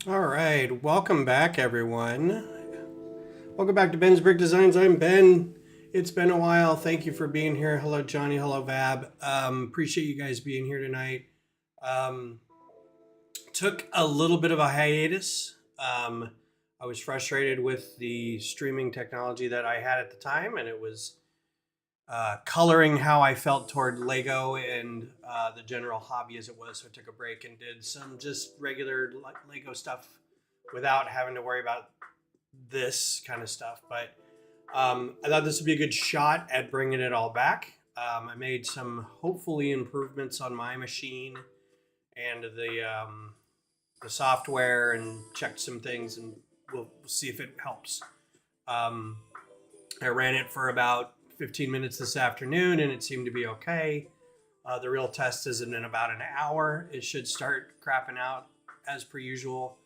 All right, welcome back, everyone. Welcome back to Ben's Brick Designs. I'm Ben. It's been a while. Thank you for being here. Hello, Johnny. Hello, Vab. Appreciate you guys being here tonight. Um, Took a little bit of a hiatus. I was frustrated with the streaming technology that I had at the time, and it was coloring how I felt toward Lego and the general hobby as it was. So I took a break and did some just regular Lego stuff without having to worry about this kind of stuff. But I thought this would be a good shot at bringing it all back. I made some hopefully improvements on my machine and the software and checked some things, and we'll see if it helps. I ran it for about 15 minutes this afternoon and it seemed to be okay. The real test is in about an hour. It should start crapping out as per usual.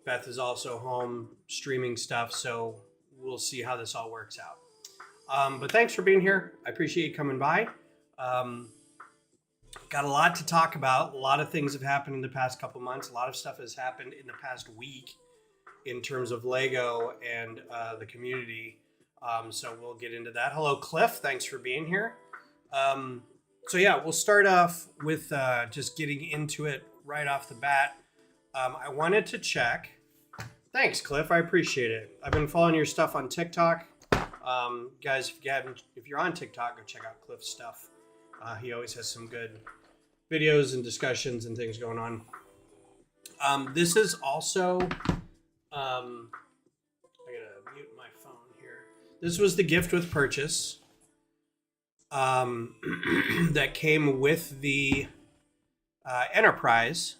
Beth is also home streaming stuff, so we'll see how this all works out. But thanks for being here. I appreciate you coming by. Got a lot to talk about. A lot of things have happened in the past couple months. A lot of stuff has happened in the past week in terms of Lego and the community. So we'll get into that. Hello, Cliff. Thanks for being here. So yeah, we'll start off with just getting into it right off the bat. I wanted to check. Thanks, Cliff. I appreciate it. I've been following your stuff on TikTok. Guys, if you're on TikTok, go check out Cliff's stuff. He always has some good videos and discussions and things going on. This is also, I gotta mute my phone here. This was the gift with purchase that came with the Enterprise.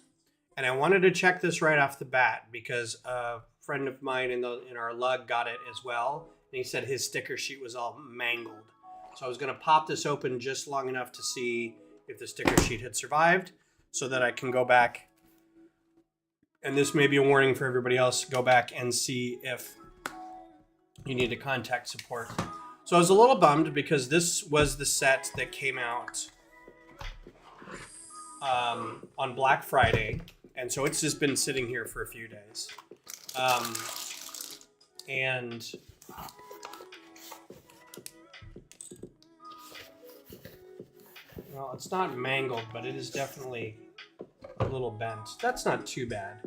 And I wanted to check this right off the bat because a friend of mine in our lug got it as well. And he said his sticker sheet was all mangled. So I was going to pop this open just long enough to see if the sticker sheet had survived so that I can go back. And this may be a warning for everybody else. Go back and see if you need to contact support. So I was a little bummed because this was the set that came out on Black Friday. And so it's just been sitting here for a few days. And well, it's not mangled, but it is definitely a little bent. That's not too bad.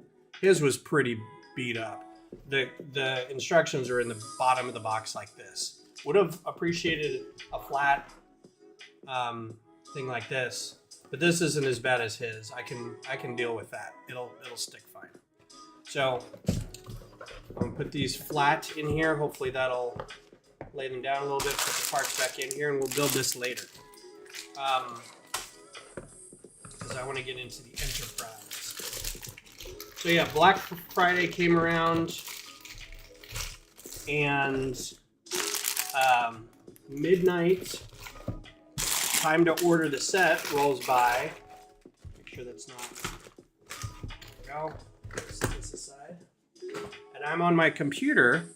His was pretty beat up. The instructions are in the bottom of the box like this. Would have appreciated a flat thing like this, but this isn't as bad as his. I can deal with that. It'll stick fine. So I'm gonna put these flat in here. Hopefully that'll lay them down a little bit. Put the parts back in here, and we'll build this later. Because I want to get into the Enterprise. So yeah, Black Friday came around, and midnight, time to order the set rolls by. Make sure that's not. There we go. Set this aside. And I'm on my computer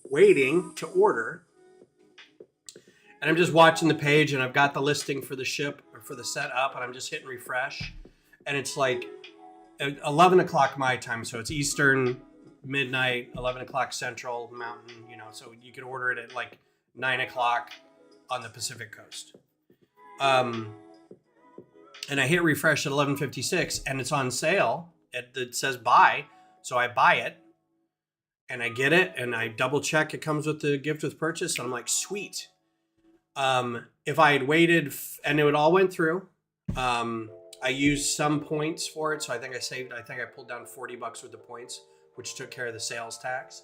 waiting to order. And I'm just watching the page, and I've got the listing for the ship or for the set up, and I'm just hitting refresh. And it's like 11 o'clock my time, so it's Eastern, midnight, 11 o'clock Central, Mountain, so you could order it at like 9 o'clock on the Pacific Coast. And I hit refresh at 11:56, and it's on sale. It says buy, so I buy it, and I get it, and I double check it comes with the gift with purchase, and I'm like, sweet. If I had waited and it all went through, I used some points for it. So I think I pulled down $40 with the points, which took care of the sales tax.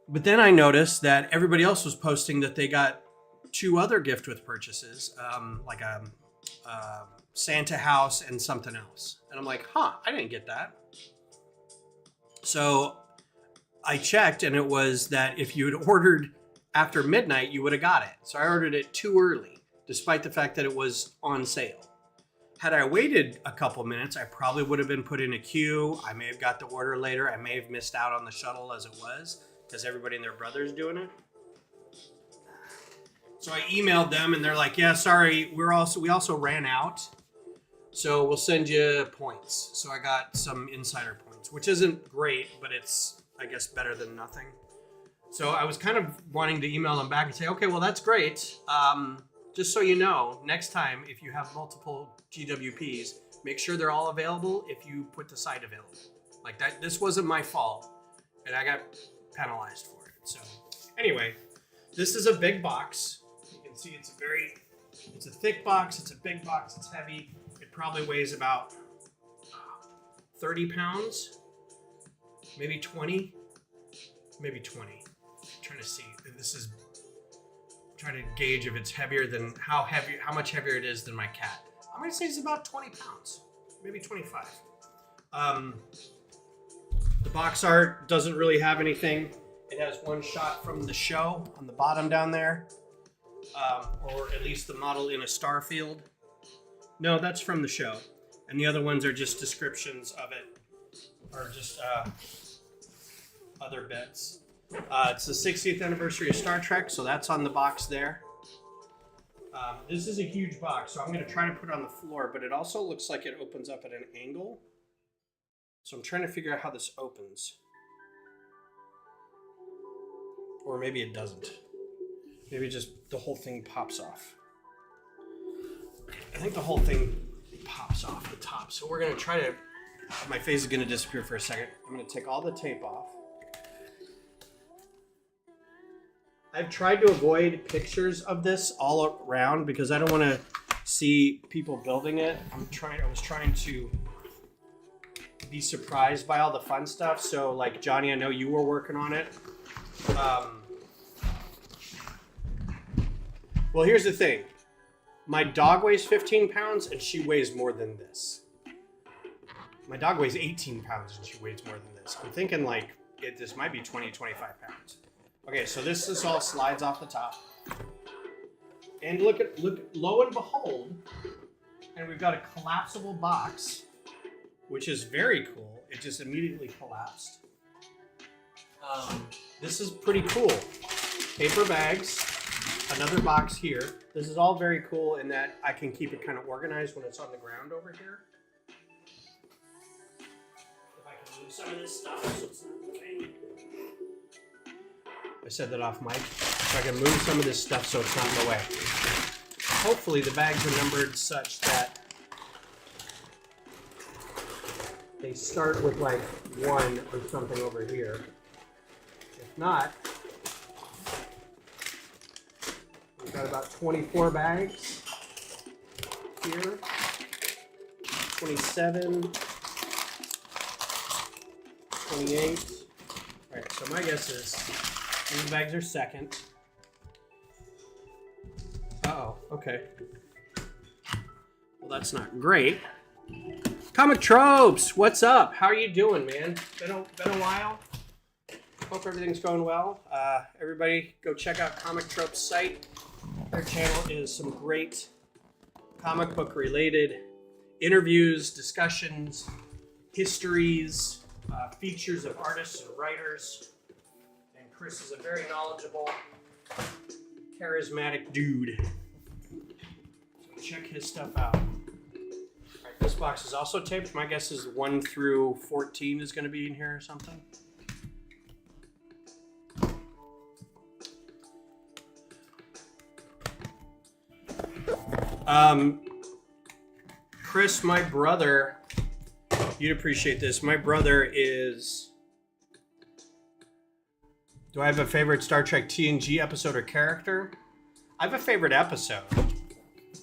But then I noticed that everybody else was posting that they got 2 other gift with purchases, like a Santa house and something else. And I'm like, I didn't get that. So I checked, and it was that if you had ordered after midnight, you would have got it. So I ordered it too early, despite the fact that it was on sale. Had I waited a couple minutes, I probably would have been put in a queue. I may have got the order later. I may have missed out on the shuttle as it was, because everybody and their brother's doing it. So I emailed them, and they're like, yeah, sorry, we also ran out. So we'll send you points. So I got some insider points pounds, which isn't great, but it's, I guess, better than nothing. So I was kind of wanting to email them back and say, okay, well, that's great. Just so you know, next time, if you have multiple GWPs, make sure they're all available if you put the site available. Like that, this wasn't my fault, and I got penalized for it. So anyway, this is a big box. You can see it's a thick box, it's a big box, it's heavy. It probably weighs about 30 pounds, maybe 20, maybe 20. I'm trying to see, trying to gauge if it's heavier than, how much heavier it is than my cat. I'm gonna say it's about 20 pounds, maybe 25. The box art doesn't really have anything. It has one shot from the show on the bottom down there, or at least the model in a star field. No, that's from the show. And the other ones are just descriptions of it, or just other bits. It's the 60th anniversary of Star Trek, so that's on the box there. This is a huge box, so I'm going to try to put it on the floor, but it also looks like it opens up at an angle. So I'm trying to figure out how this opens. Or maybe it doesn't. Maybe just the whole thing pops off. I think the whole thing pops off the top. So we're going to try to... My face is going to disappear for a second. I'm going to take all the tape off. I've tried to avoid pictures of this all around because I don't want to see people building it. I was trying to be surprised by all the fun stuff. So like Johnny, I know you were working on it. Well, here's the thing. My dog weighs 15 pounds and she weighs more than this. My dog weighs 18 pounds and she weighs more than this. I'm thinking like this might be 20, 25 pounds. Okay, so this all slides off the top. And look, lo and behold, and we've got a collapsible box, which is very cool. It just immediately collapsed. This is pretty cool. Paper bags, another box here. This is all very cool in that I can keep it kind of organized when it's on the ground over here. If I can move some of this stuff so it's not moving. I said that off mic. If I can move some of this stuff so it's not in the way. Hopefully the bags are numbered such that they start with like 1 or something over here. If not, we've got about 24 bags here, 27, 28. All right, so my guess is these bags are second. Uh-oh, okay. Well, that's not great. Comic Tropes, what's up? How are you doing, man? Been a while. Hope everything's going well. Everybody go check out Comic Tropes site. Their channel is some great comic book related interviews, discussions, histories, features of artists and writers. And Chris is a very knowledgeable, charismatic dude. So check his stuff out. Alright, this box is also taped. My guess is 1 through 14 is going to be in here or something. Chris, my brother, you'd appreciate this. My brother is... Do I have a favorite Star Trek TNG episode or character? I have a favorite episode.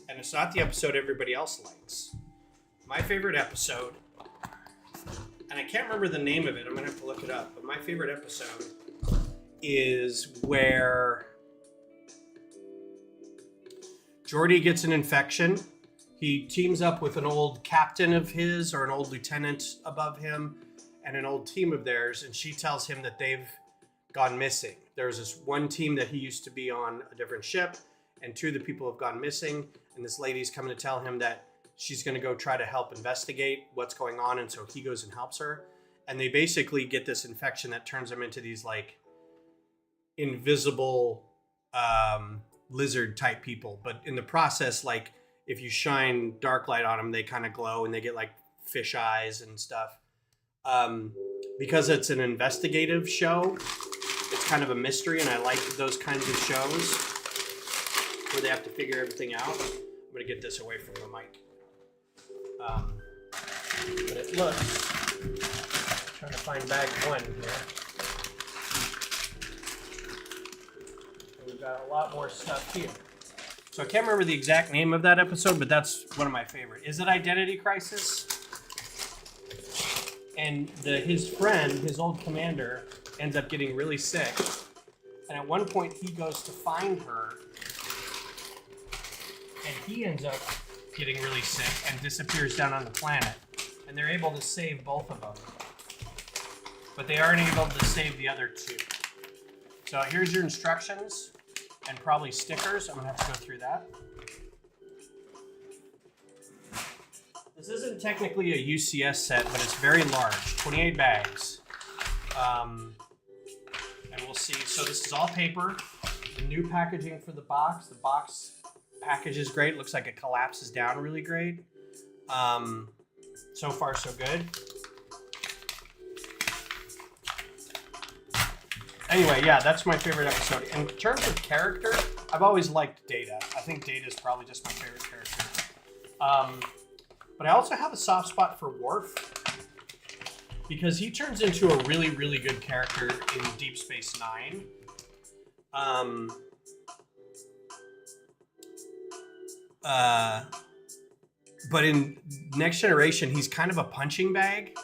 And it's not the episode everybody else likes. My favorite episode, and I can't remember the name of it, I'm going to have to look it up, but my favorite episode is where Geordi gets an infection. He teams up with an old captain of his or an old lieutenant above him and an old team of theirs, and she tells him that they've gone missing. There's this one team that he used to be on a different ship, and 2 of the people have gone missing, and this lady's coming to tell him that she's going to go try to help investigate what's going on, and so he goes and helps her. And they basically get this infection that turns them into these like invisible lizard type people, but in the process, like if you shine dark light on them, they kind of glow and they get like fish eyes and stuff. Because it's an investigative show. It's kind of a mystery, and I like those kinds of shows where they have to figure everything out. I'm going to get this away from the mic. But it looks... I'm trying to find bag 1 here. And we've got a lot more stuff here. So I can't remember the exact name of that episode, but that's one of my favorite. Is it Identity Crisis? And his friend, his old commander, ends up getting really sick. And at one point, he goes to find her. And he ends up getting really sick and disappears down on the planet. And they're able to save both of them. But they aren't able to save the other 2. So here's your instructions and probably stickers. I'm going to have to go through that. This isn't technically a UCS set, but it's very large, 28 bags. And we'll see. So this is all paper. The new packaging for the box. The box package is great. It looks like it collapses down really great. So far, so good. Anyway, yeah, that's my favorite episode. In terms of character, I've always liked Data. I think Data is probably just my favorite character. But I also have a soft spot for Worf because he turns into a really, really good character in Deep Space Nine. But in Next Generation, he's kind of a punching bag.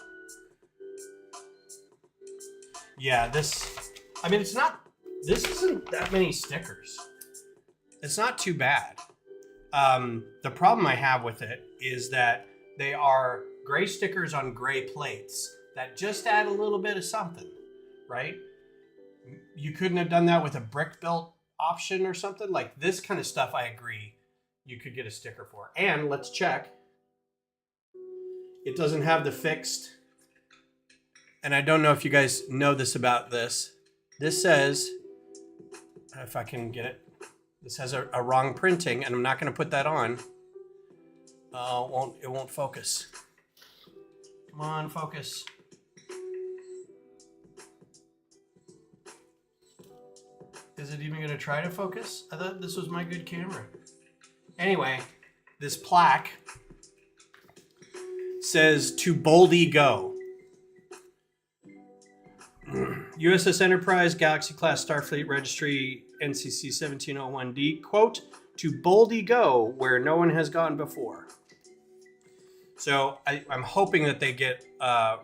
Yeah, this isn't that many stickers. It's not too bad. The problem I have with it is that they are gray stickers on gray plates that just add a little bit of something, right? You couldn't have done that with a brick built option or something. Like this kind of stuff, I agree, you could get a sticker for. And let's check. It doesn't have the fixed, and I don't know if you guys know this about this. This says, if I can get it, this has a wrong printing, and I'm not going to put that on. It won't focus. Come on, focus. Is it even going to try to focus? I thought this was my good camera. Anyway, this plaque says, "To boldly go." USS Enterprise, Galaxy Class Starfleet Registry, NCC 1701D, quote, "To boldly go where no one has gone before." So I'm hoping that they get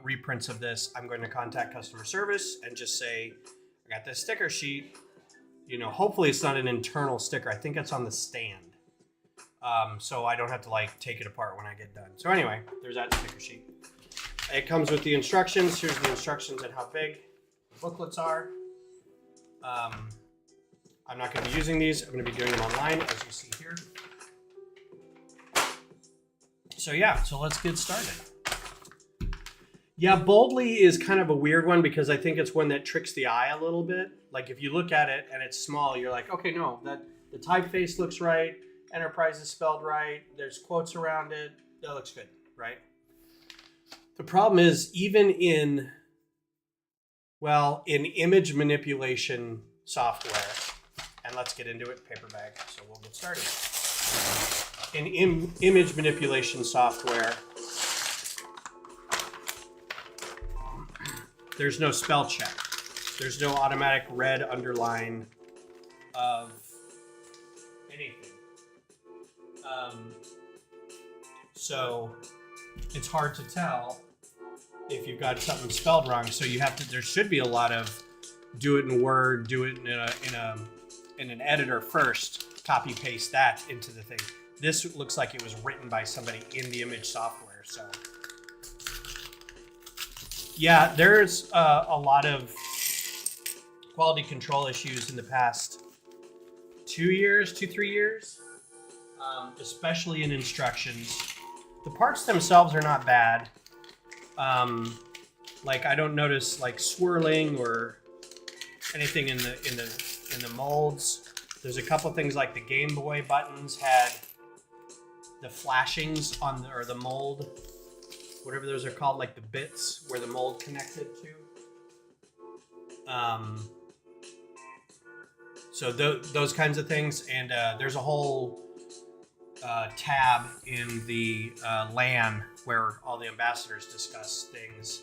reprints of this. I'm going to contact customer service and just say, I got this sticker sheet. You know, hopefully it's not an internal sticker. I think it's on the stand. So I don't have to like take it apart when I get done. So anyway, there's that sticker sheet. It comes with the instructions. Here's the instructions and how big the booklets are. I'm not going to be using these. I'm going to be doing them online, as you see here. So yeah, so let's get started. Yeah, boldly is kind of a weird one because I think it's one that tricks the eye a little bit. Like if you look at it and it's small, you're like, okay, no, that the typeface looks right. Enterprise is spelled right. There's quotes around it. That looks good, right? The problem is even in image manipulation software, and let's get into it, paper bag, so we'll get started. In image manipulation software, there's no spell check. There's no automatic red underline of anything. So it's hard to tell if you've got something spelled wrong. So you have to. There should be a lot of do it in Word, do it in an editor first, copy paste that into the thing. This looks like it was written by somebody in the image software. So yeah, there's a lot of quality control issues in the past 3 years, especially in instructions. The parts themselves are not bad. Like I don't notice like swirling or anything in the molds. There's a couple things like the Game Boy buttons had the flashings on the mold whatever those are called, like the bits where the mold connected to. So those kinds of things. And there's a whole tab in the LAN where all the ambassadors discuss things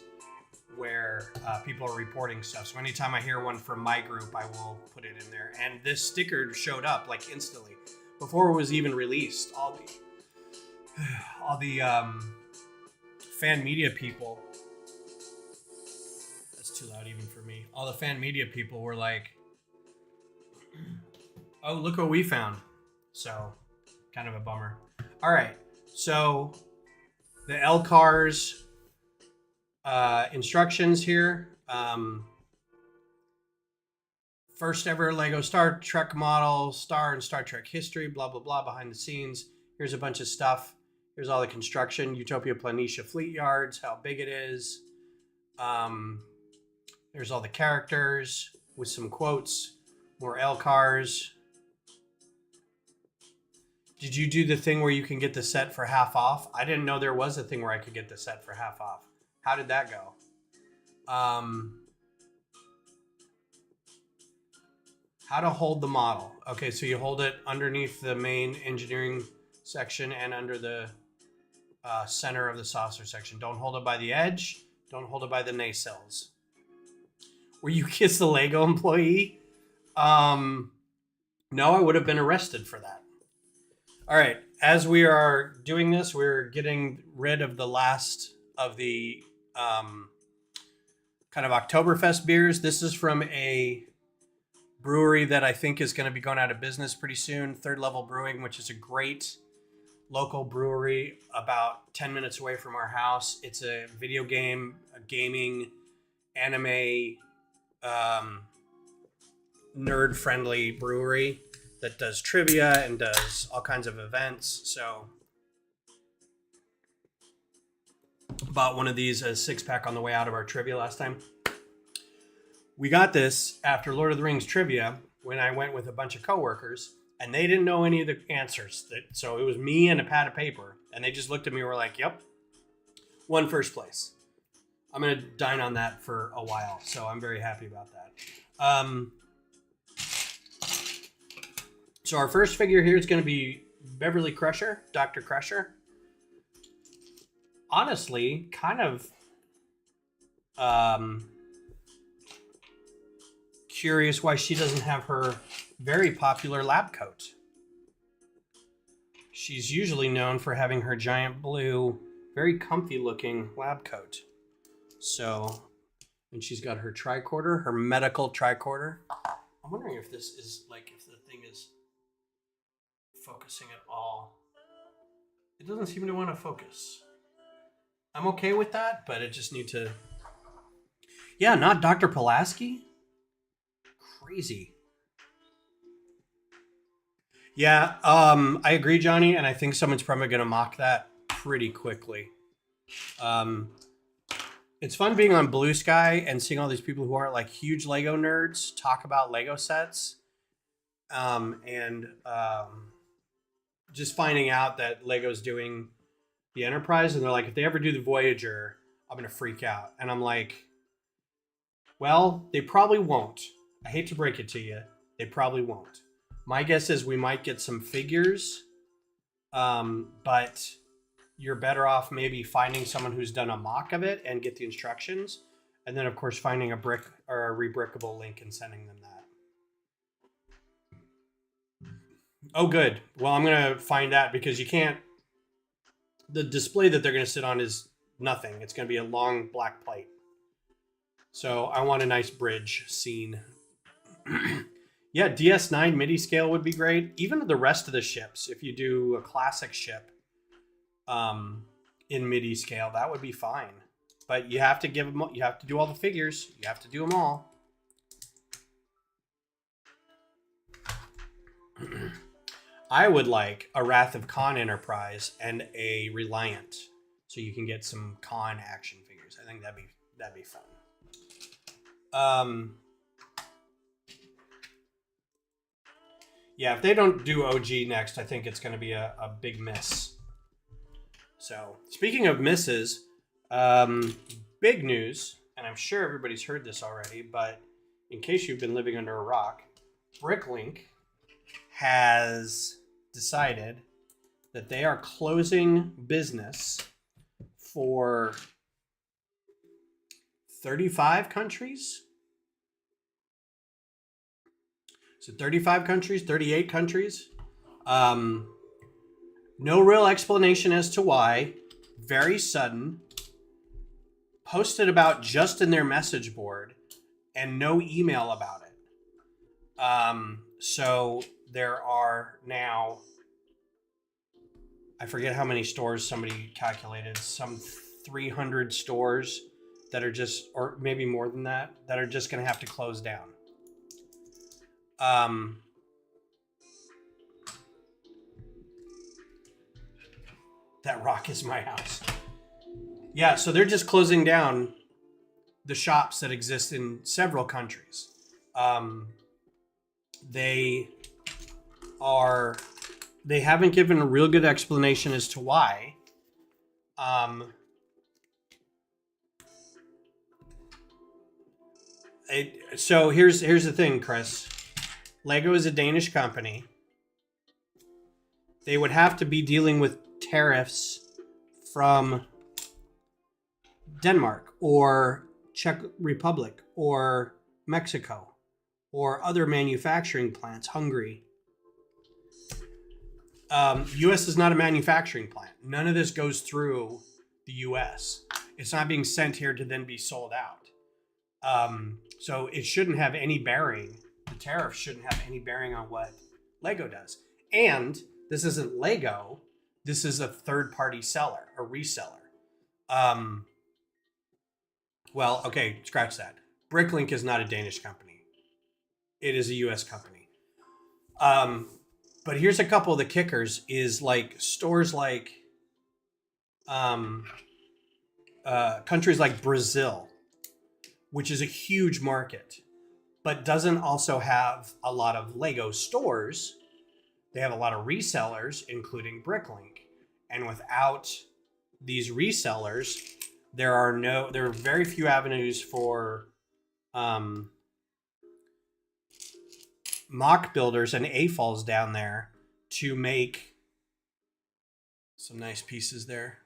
where people are reporting stuff. So anytime I hear one from my group, I will put it in there. And this sticker showed up like instantly before it was even released. All the fan media people. That's too loud even for me. All the fan media people were like, "Oh, look what we found." So, kind of a bummer. All right, so the LCARS instructions here. First ever Lego Star Trek model, star in Star Trek history, blah, blah, blah, behind the scenes. Here's a bunch of stuff. Here's all the construction. Utopia Planitia Fleet Yards, how big it is. There's all the characters with some quotes. More LCARS. Did you do the thing where you can get the set for half off? I didn't know there was a thing where I could get the set for half off. How did that go? How to hold the model. Okay, so you hold it underneath the main engineering section and under the center of the saucer section. Don't hold it by the edge. Don't hold it by the nacelles. Were you kiss the Lego employee? No, I would have been arrested for that. All right, as we are doing this, we're getting rid of the last of the kind of Oktoberfest beers. This is from a brewery that I think is going to be going out of business pretty soon, Third Level Brewing, which is a great local brewery about 10 minutes away from our house. It's a video game, a gaming, anime, nerd-friendly brewery that does trivia and does all kinds of events. So bought one of these, a 6-pack on the way out of our trivia last time. We got this after Lord of the Rings trivia when I went with a bunch of coworkers and they didn't know any of the answers. So it was me and a pad of paper and they just looked at me and were like, "Yep, won first place." I'm going to dine on that for a while. So I'm very happy about that. So our first figure here is going to be Beverly Crusher, Dr. Crusher. Honestly, kind of curious why she doesn't have her very popular lab coat. She's usually known for having her giant blue, very comfy looking lab coat. So, and she's got her tricorder, her medical tricorder. I'm wondering if this is like, if the thing is focusing at all. It doesn't seem to want to focus. I'm okay with that, but it just need to. Yeah, not Dr. Pulaski. Crazy. Yeah, I agree, Johnny, and I think someone's probably going to mock that pretty quickly. It's fun being on Blue Sky and seeing all these people who aren't like huge Lego nerds talk about Lego sets, and just finding out that Lego's doing the Enterprise, and they're like, if they ever do the Voyager, I'm going to freak out. And I'm like, well, they probably won't. I hate to break it to you. They probably won't. My guess is we might get some figures, but you're better off maybe finding someone who's done a mock of it and get the instructions. And then, of course, finding a brick or a Rebrickable link and sending them that. Oh, good. Well, I'm going to find that because you can't. The display that they're going to sit on is nothing. It's going to be a long black plate. So I want a nice bridge scene. Yeah, DS9 MIDI scale would be great. Even the rest of the ships, if you do a classic ship in MIDI scale, that would be fine. But you have to give them. You have to do all the figures. You have to do them all. I would like a Wrath of Khan Enterprise and a Reliant, so you can get some Khan action figures. I think that'd be fun. Yeah, if they don't do OG next, I think it's going to be a big miss. So, speaking of misses, Big news, and I'm sure everybody's heard this already, but in case you've been living under a rock, Bricklink has decided that they are closing business for 35 countries. So 35 countries, 38 countries. No real explanation as to why. Very sudden. Posted about just in their message board and no email about it. So there are now, I forget how many stores somebody calculated, some 300 stores that are just, or maybe more than that are just going to have to close down. That rock is my house. Yeah, so they're just closing down the shops that exist in several countries. They haven't given a real good explanation as to why. So here's the thing, Chris. Lego is a Danish company. They would have to be dealing with tariffs from Denmark or Czech Republic or Mexico or other manufacturing plants, Hungary. U.S. is not a manufacturing plant. None of this goes through the U.S. It's not being sent here to then be sold out. So it shouldn't have any bearing. The tariff shouldn't have any bearing on what Lego does. And this isn't Lego. This is a third-party seller, a reseller. Well, okay, scratch that. Bricklink is not a Danish company. It is a U.S. company. But here's a couple of the kickers is like stores like countries like Brazil, which is a huge market, but doesn't also have a lot of Lego stores. They have a lot of resellers, including Bricklink. And without these resellers, there are very few avenues for mock builders and AFOLs down there to make some nice pieces there,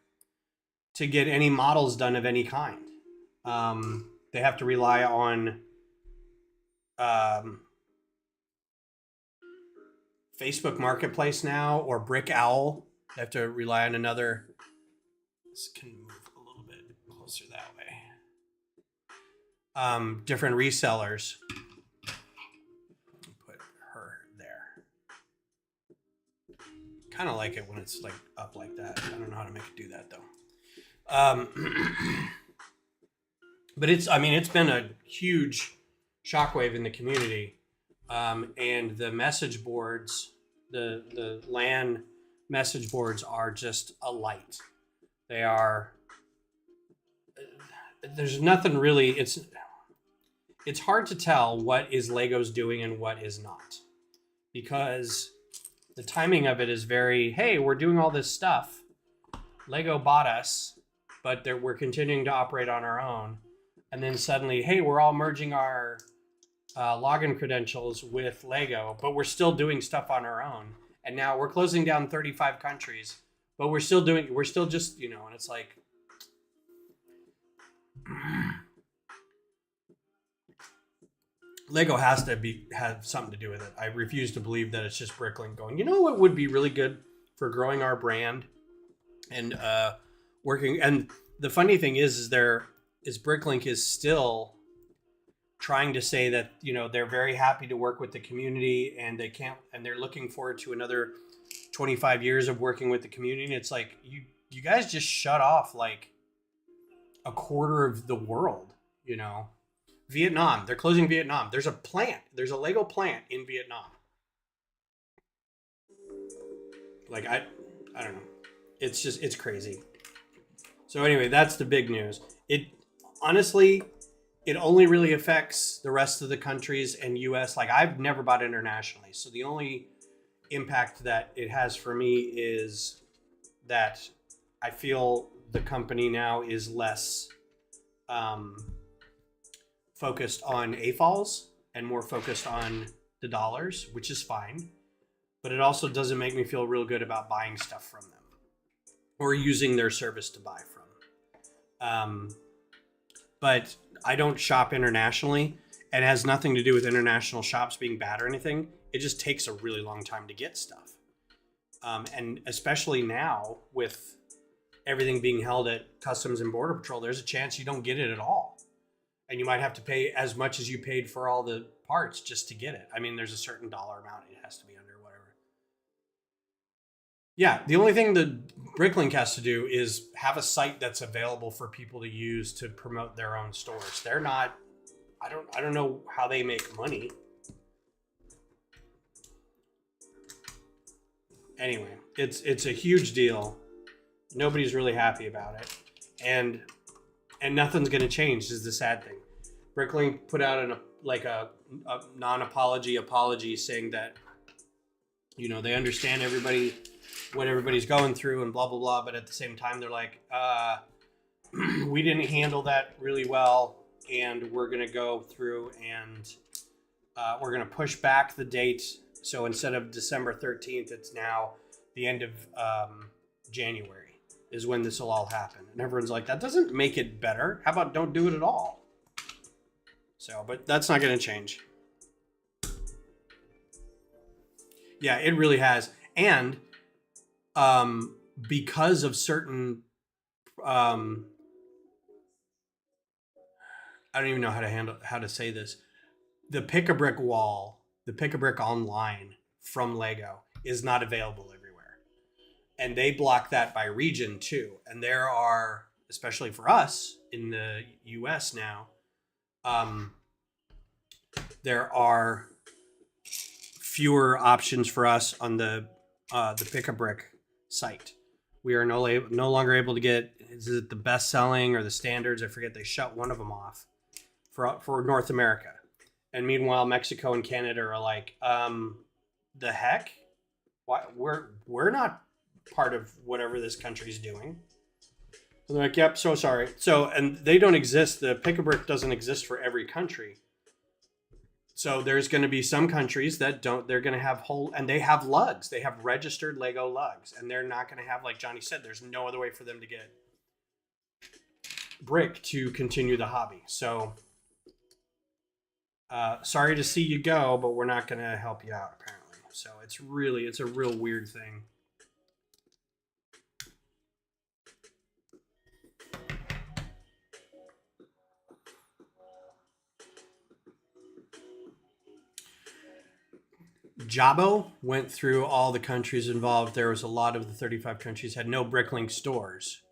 to get any models done of any kind. They have to rely on Facebook Marketplace now, or Brick Owl. They have to rely on another. This can move a little bit closer that way. Different resellers. Put her there. Kind of like it when it's like up like that. I don't know how to make it do that though. But it's been a huge shockwave in the community. And the message boards, the LAN message boards are just alight. They are, there's nothing really, it's hard to tell what is Lego's doing and what is not, because the timing of it is very, hey, we're doing all this stuff. Lego bought us, but we're continuing to operate on our own. And then suddenly, hey, we're all merging our login credentials with Lego, but we're still doing stuff on our own. And now we're closing down 35 countries, but we're still just, and it's like, Lego has to have something to do with it. I refuse to believe that it's just Bricklink going, you know what would be really good for growing our brand and working. And the funny thing is Bricklink is still trying to say that, they're very happy to work with the community and they're looking forward to another 25 years of working with the community. And it's like, you guys just shut off like a quarter of the world, Vietnam, they're closing Vietnam. There's a Lego plant in Vietnam. Like, I don't know. It's crazy. So anyway, that's the big news. Honestly, it only really affects the rest of the countries and US. Like, I've never bought internationally. So the only impact that it has for me is that I feel the company now is less focused on AFOLs and more focused on the dollars, which is fine. But it also doesn't make me feel real good about buying stuff from them or using their service to buy from. But I don't shop internationally. It has nothing to do with international shops being bad or anything. It just takes a really long time to get stuff. And especially now with everything being held at Customs and Border Patrol, there's a chance you don't get it at all. And you might have to pay as much as you paid for all the parts just to get it. I mean, there's a certain dollar amount it has to be under, whatever. Yeah, the only thing that Bricklink has to do is have a site that's available for people to use to promote their own stores. They're not, I don't know how they make money. Anyway, it's a huge deal. Nobody's really happy about it. And nothing's going to change is the sad thing. Bricklink put out a non-apology apology saying that, you know, they understand what everybody's going through and blah, blah, blah. But at the same time, they're like, we didn't handle that really well. And we're going to go through and we're going to push back the date. So instead of December 13th, it's now the end of January is when this will all happen. And everyone's like, that doesn't make it better. How about don't do it at all? So, but that's not going to change. Yeah, it really has. And because of certain, I don't even know how to say this. The Pick-a-Brick wall, the Pick-a-Brick online from Lego is not available everywhere. And they block that by region too. And there are, especially for us in the US now, there are fewer options for us on the Pick-a-Brick site. We are no longer able to get, is it the best selling or the standards? I forget, they shut one of them off for North America. And meanwhile, Mexico and Canada are like, the heck? Why we're not part of whatever this country's doing. And they're like, yep, so sorry. So, and they don't exist. The Pick-a-Brick doesn't exist for every country. So there's going to be some countries that don't, they're going to have and they have lugs. They have registered Lego lugs. And they're not going to have, like Johnny said, there's no other way for them to get brick to continue the hobby. So, sorry to see you go, but we're not going to help you out, apparently. So it's a real weird thing. Jabo went through all the countries involved. There was a lot of the 35 countries had no Bricklink stores.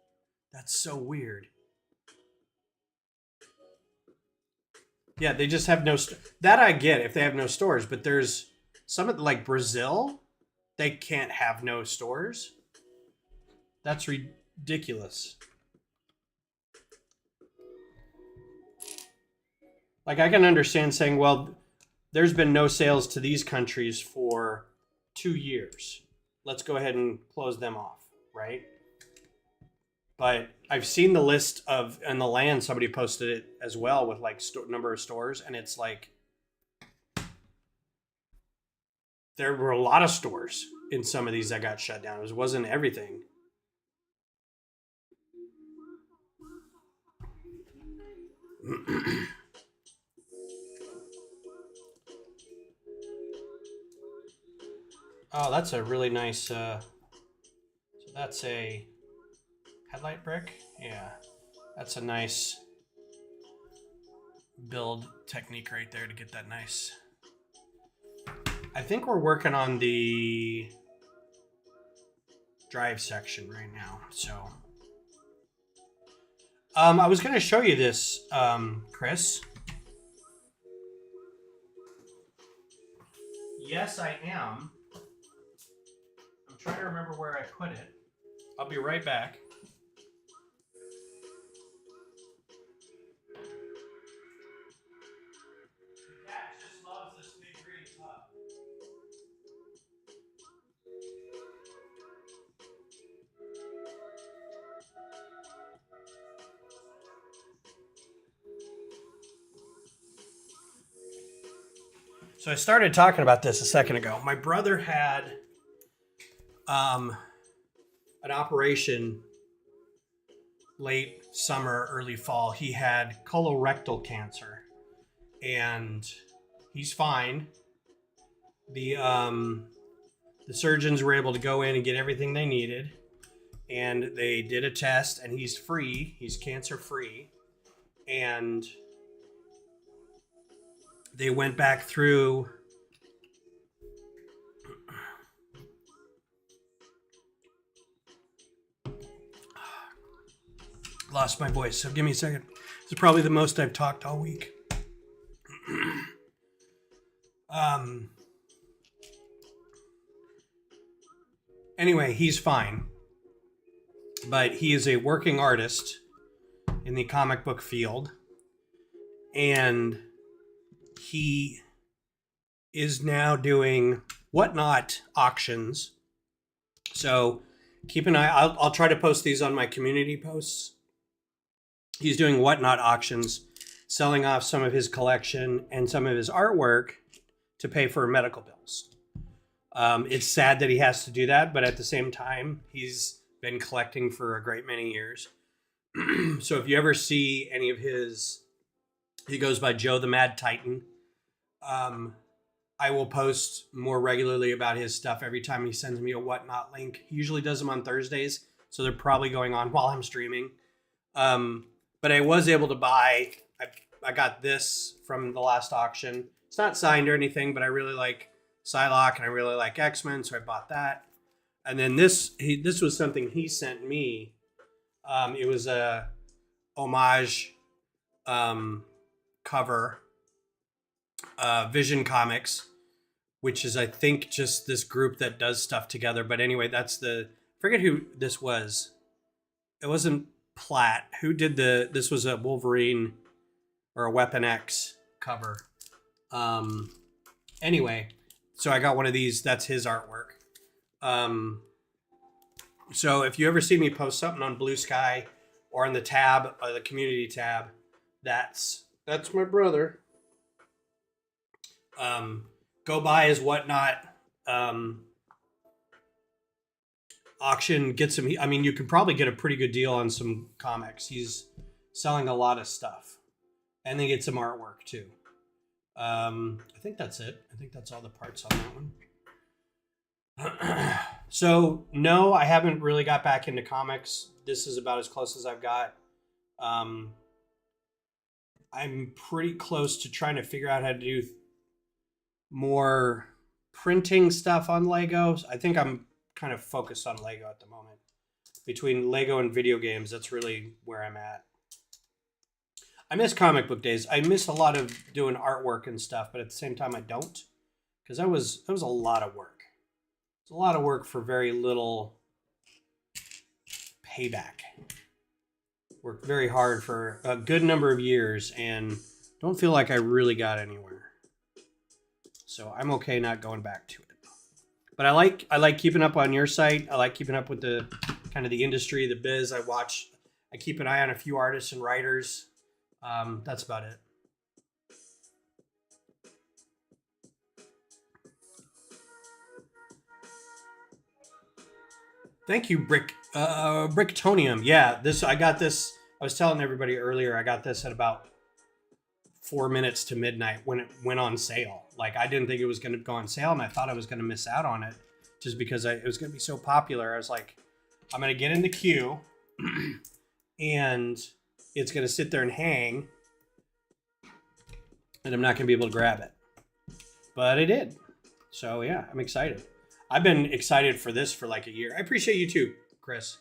That's so weird. Yeah, they just have no that I get if they have no stores, but there's some of like Brazil, they can't have no stores. That's ridiculous. Like I can understand saying, well, there's been no sales to these countries for 2 years. Let's go ahead and close them off, right? But I've seen the list of, and the land, somebody posted it as well with like number of stores. And it's like, there were a lot of stores in some of these that got shut down. It wasn't everything. Oh, that's a really nice, so that's a headlight brick. Yeah, that's a nice build technique right there to get that nice. I think we're working on the drive section right now. So, I was going to show you this, Chris. Yes, I am. I'm trying to remember where I put it. I'll be right back. Cat just loves this big green tub. So I started talking about this a second ago. My brother had an operation late summer, early fall. He had colorectal cancer, and he's fine. The surgeons were able to go in and get everything they needed, and they did a test, and he's free. He's cancer free, and they went back through. Lost my voice, so give me a second. This is probably the most I've talked all week. Anyway, he's fine, but he is a working artist in the comic book field, and he is now doing whatnot auctions. So keep an eye. I'll try to post these on my community posts. He's doing whatnot auctions, selling off some of his collection and some of his artwork to pay for medical bills. It's sad that he has to do that, but at the same time, he's been collecting for a great many years. So if you ever see any of his, he goes by Joe the Mad Titan. I will post more regularly about his stuff every time he sends me a whatnot link. He usually does them on Thursdays, so they're probably going on while I'm streaming. But I was able to buy, I got this from the last auction. It's not signed or anything, but I really like Psylocke and I really like X-Men, so I bought that. And then this was something he sent me. It was a homage cover, Vision Comics, which is, I think, just this group that does stuff together. But anyway, that's I forget who this was. It wasn't Platt. Who did this was a Wolverine or a Weapon X cover. Anyway, so I got one of these. That's his artwork. So if you ever see me post something on Blue Sky or on the tab, or the community tab, that's my brother. Go buy his whatnot auction, get some. I mean, you can probably get a pretty good deal on some comics. He's selling a lot of stuff, and then get some artwork too. I think that's it. I think that's all the parts on that one. So no, I haven't really got back into comics. This is about as close as I've got. I'm pretty close to trying to figure out how to do more printing stuff on Legos. I think I'm kind of focused on Lego at the moment. Between Lego and video games, that's really where I'm at. I miss comic book days. I miss a lot of doing artwork and stuff, but at the same time I don't, because that was a lot of work. It's a lot of work for very little payback. Worked very hard for a good number of years and don't feel like I really got anywhere. So I'm okay not going back to it. But I like keeping up on your site. I like keeping up with the kind of the industry, the biz. I keep an eye on a few artists and writers. That's about it. Thank you, Bricktonium. Yeah, I got this. I was telling everybody earlier, I got this at about 4 minutes to midnight when it went on sale. Like, I didn't think it was going to go on sale, and I thought I was going to miss out on it just because it was going to be so popular. I was like, I'm going to get in the queue, and it's going to sit there and hang, and I'm not going to be able to grab it. But I did. So, yeah, I'm excited. I've been excited for this for like a year. I appreciate you too, Chris.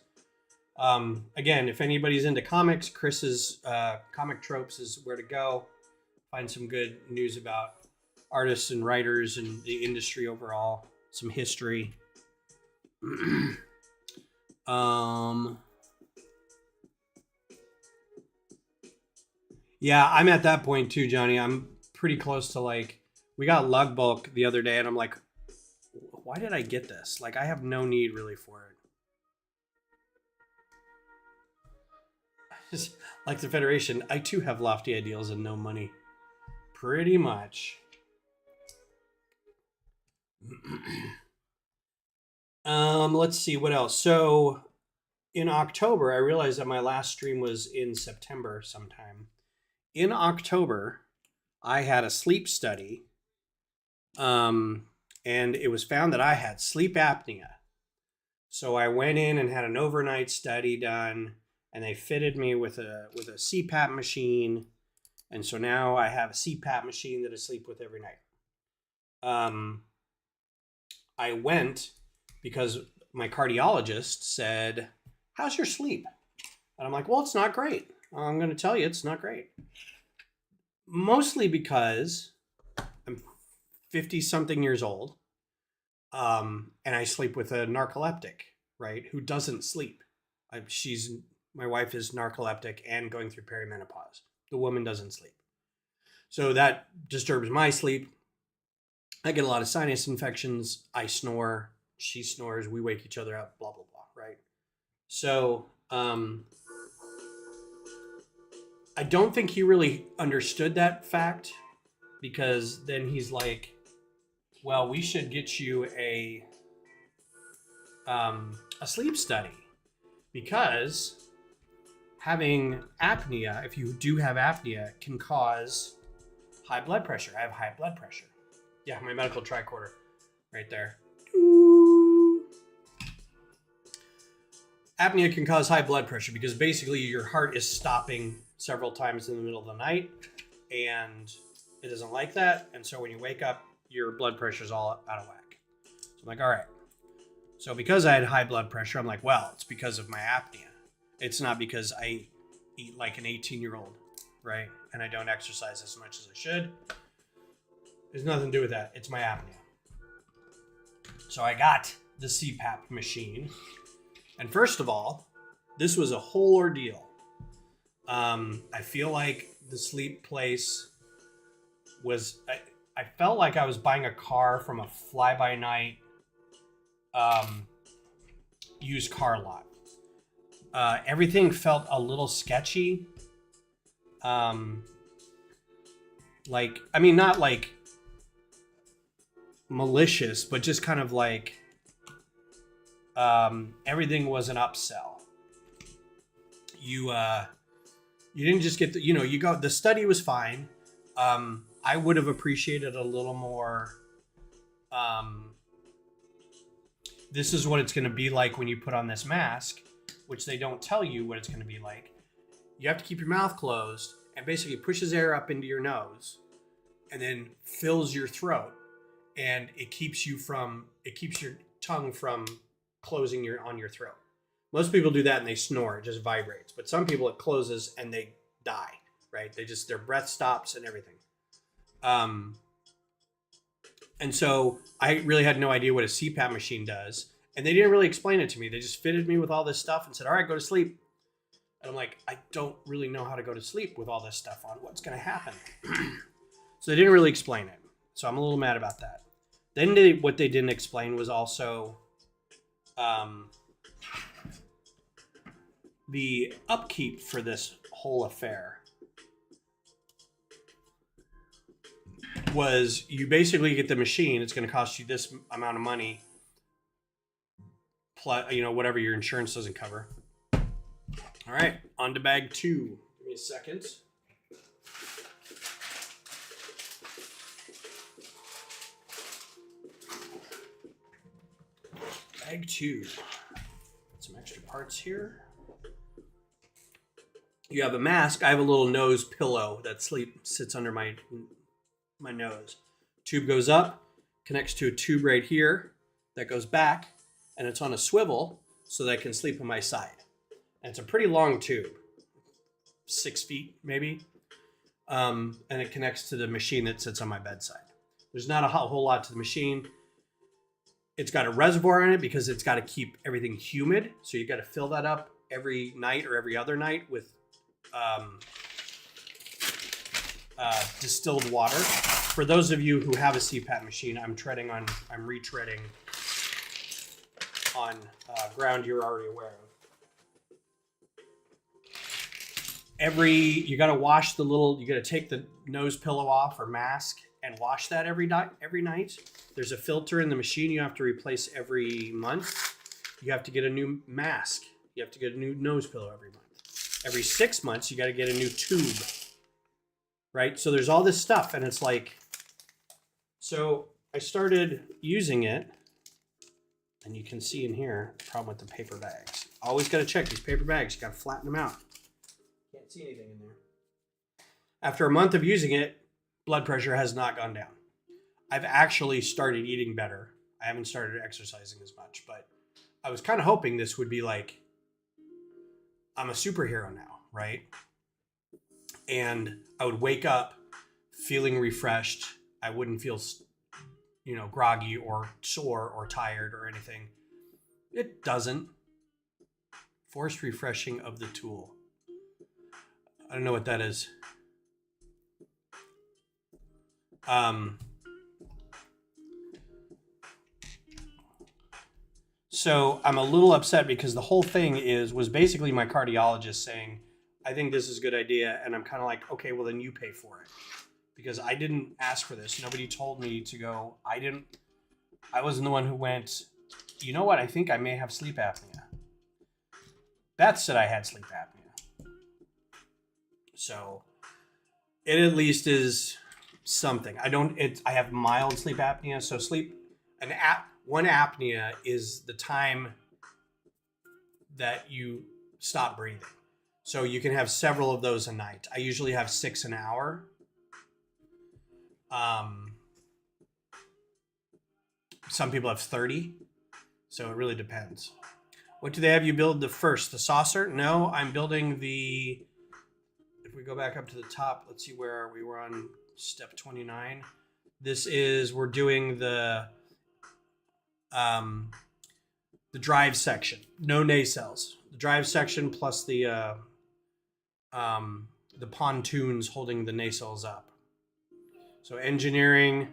Again, if anybody's into comics, Chris's Comic Tropes is where to go. Find some good news about artists and writers and the industry overall. Some history. Yeah, I'm at that point too, Johnny. I'm pretty close to like, we got Lug Bulk the other day and I'm like, why did I get this? Like, I have no need really for it. Just like the Federation, I too have lofty ideals and no money. Pretty much. Let's see what else. So in October, I realized that my last stream was in September sometime. In October, I had a sleep study, and it was found that I had sleep apnea. So I went in and had an overnight study done, and they fitted me with a CPAP machine, and so now I have a CPAP machine that I sleep with every night. I went because my cardiologist said, "How's your sleep?" And I'm like, "Well, it's not great. I'm going to tell you, it's not great." Mostly because I'm 50 something years old, and I sleep with a narcoleptic, right? Who doesn't sleep. My wife is narcoleptic and going through perimenopause. The woman doesn't sleep. So that disturbs my sleep. I get a lot of sinus infections. I snore. She snores. We wake each other up, blah, blah, blah, right? So I don't think he really understood that fact, because then he's like, well, we should get you a sleep study, because having apnea, if you do have apnea, can cause high blood pressure. I have high blood pressure. Yeah, my medical tricorder right there. Apnea can cause high blood pressure because basically your heart is stopping several times in the middle of the night, and it doesn't like that. And so when you wake up, your blood pressure is all out of whack. So I'm like, all right. So because I had high blood pressure, I'm like, well, it's because of my apnea. It's not because I eat like an 18-year-old, right? And I don't exercise as much as I should. There's nothing to do with that. It's my apnea. So I got the CPAP machine. And first of all, this was a whole ordeal. I feel like the sleep place was... I felt like I was buying a car from a fly-by-night used car lot. Everything felt a little sketchy. Not like malicious, but just kind of like everything was an upsell. You didn't just get the study was fine. I would have appreciated a little more. This is what it's going to be like when you put on this mask, which they don't tell you what it's going to be like. You have to keep your mouth closed, and basically pushes air up into your nose and then fills your throat, and it keeps your tongue from closing on your throat. Most people do that and they snore, it just vibrates. But some people, it closes and they die, right? Their breath stops and everything. And so I really had no idea what a CPAP machine does. And they didn't really explain it to me. They just fitted me with all this stuff and said, all right, go to sleep. And I'm like, I don't really know how to go to sleep with all this stuff on. What's going to happen? So they didn't really explain it. So I'm a little mad about that. Then what they didn't explain was also the upkeep for this whole affair. Was you basically get the machine, it's going to cost you this amount of money, plus, whatever your insurance doesn't cover. All right, on to bag 2. Give me a second. Bag 2. Some extra parts here. You have a mask. I have a little nose pillow that sits under my nose. Tube goes up, connects to a tube right here that goes back, and it's on a swivel so that I can sleep on my side. And it's a pretty long tube, 6 feet maybe, and it connects to the machine that sits on my bedside. There's not a whole lot to the machine. It's got a reservoir in it because it's got to keep everything humid, so you got to fill that up every night or every other night with distilled water. For those of you who have a CPAP machine, I'm retreading on ground you're already aware of. You got to wash you got to take the nose pillow off or mask and wash that every night. There's a filter in the machine you have to replace every month. You have to get a new mask. You have to get a new nose pillow every month. Every 6 months, you got to get a new tube. Right? So there's all this stuff, and it's like, so I started using it, and you can see in here the problem with the paper bags. Always got to check these paper bags. You got to flatten them out. Can't see anything in there. After a month of using it, blood pressure has not gone down. I've actually started eating better. I haven't started exercising as much, but I was kind of hoping this would be like, I'm a superhero now, right? And I would wake up feeling refreshed. I wouldn't feel, groggy or sore or tired or anything. It doesn't. Forced refreshing of the tool. I don't know what that is. So I'm a little upset because the whole thing was basically my cardiologist saying, I think this is a good idea. And I'm kind of like, okay, well then you pay for it. Because I didn't ask for this. Nobody told me to go. I wasn't the one who went, you know what? I think I may have sleep apnea. Beth said I had sleep apnea. So it at least is something. I have mild sleep apnea. So one apnea is the time that you stop breathing. So you can have several of those a night. I usually have 6 an hour. Some people have 30. So it really depends. What do they have you build the saucer? No, I'm building if we go back up to the top, let's see where we were on step 29. We're doing the drive section, no nacelles. The drive section plus the pontoons holding the nacelles up. So engineering,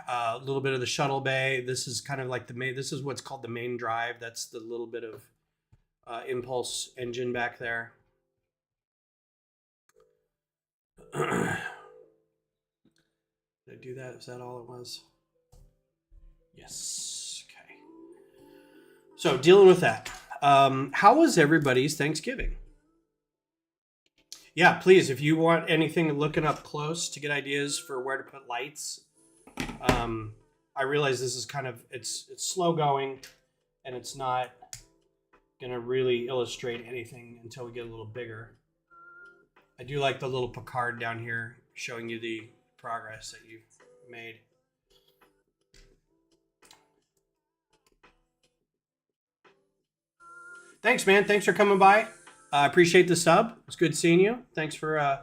a little bit of the shuttle bay. This is kind of like this is what's called the main drive. That's the little bit of impulse engine back there. Did I do that? Is that all it was? Yes. Okay. So dealing with that. How was everybody's Thanksgiving? Yeah, please, if you want anything looking up close to get ideas for where to put lights. I realize this is it's slow going and it's not going to really illustrate anything until we get a little bigger. I do like the little Picard down here showing you the progress that you've made. Thanks, man. Thanks for coming by. I appreciate the sub. It's good seeing you. Thanks for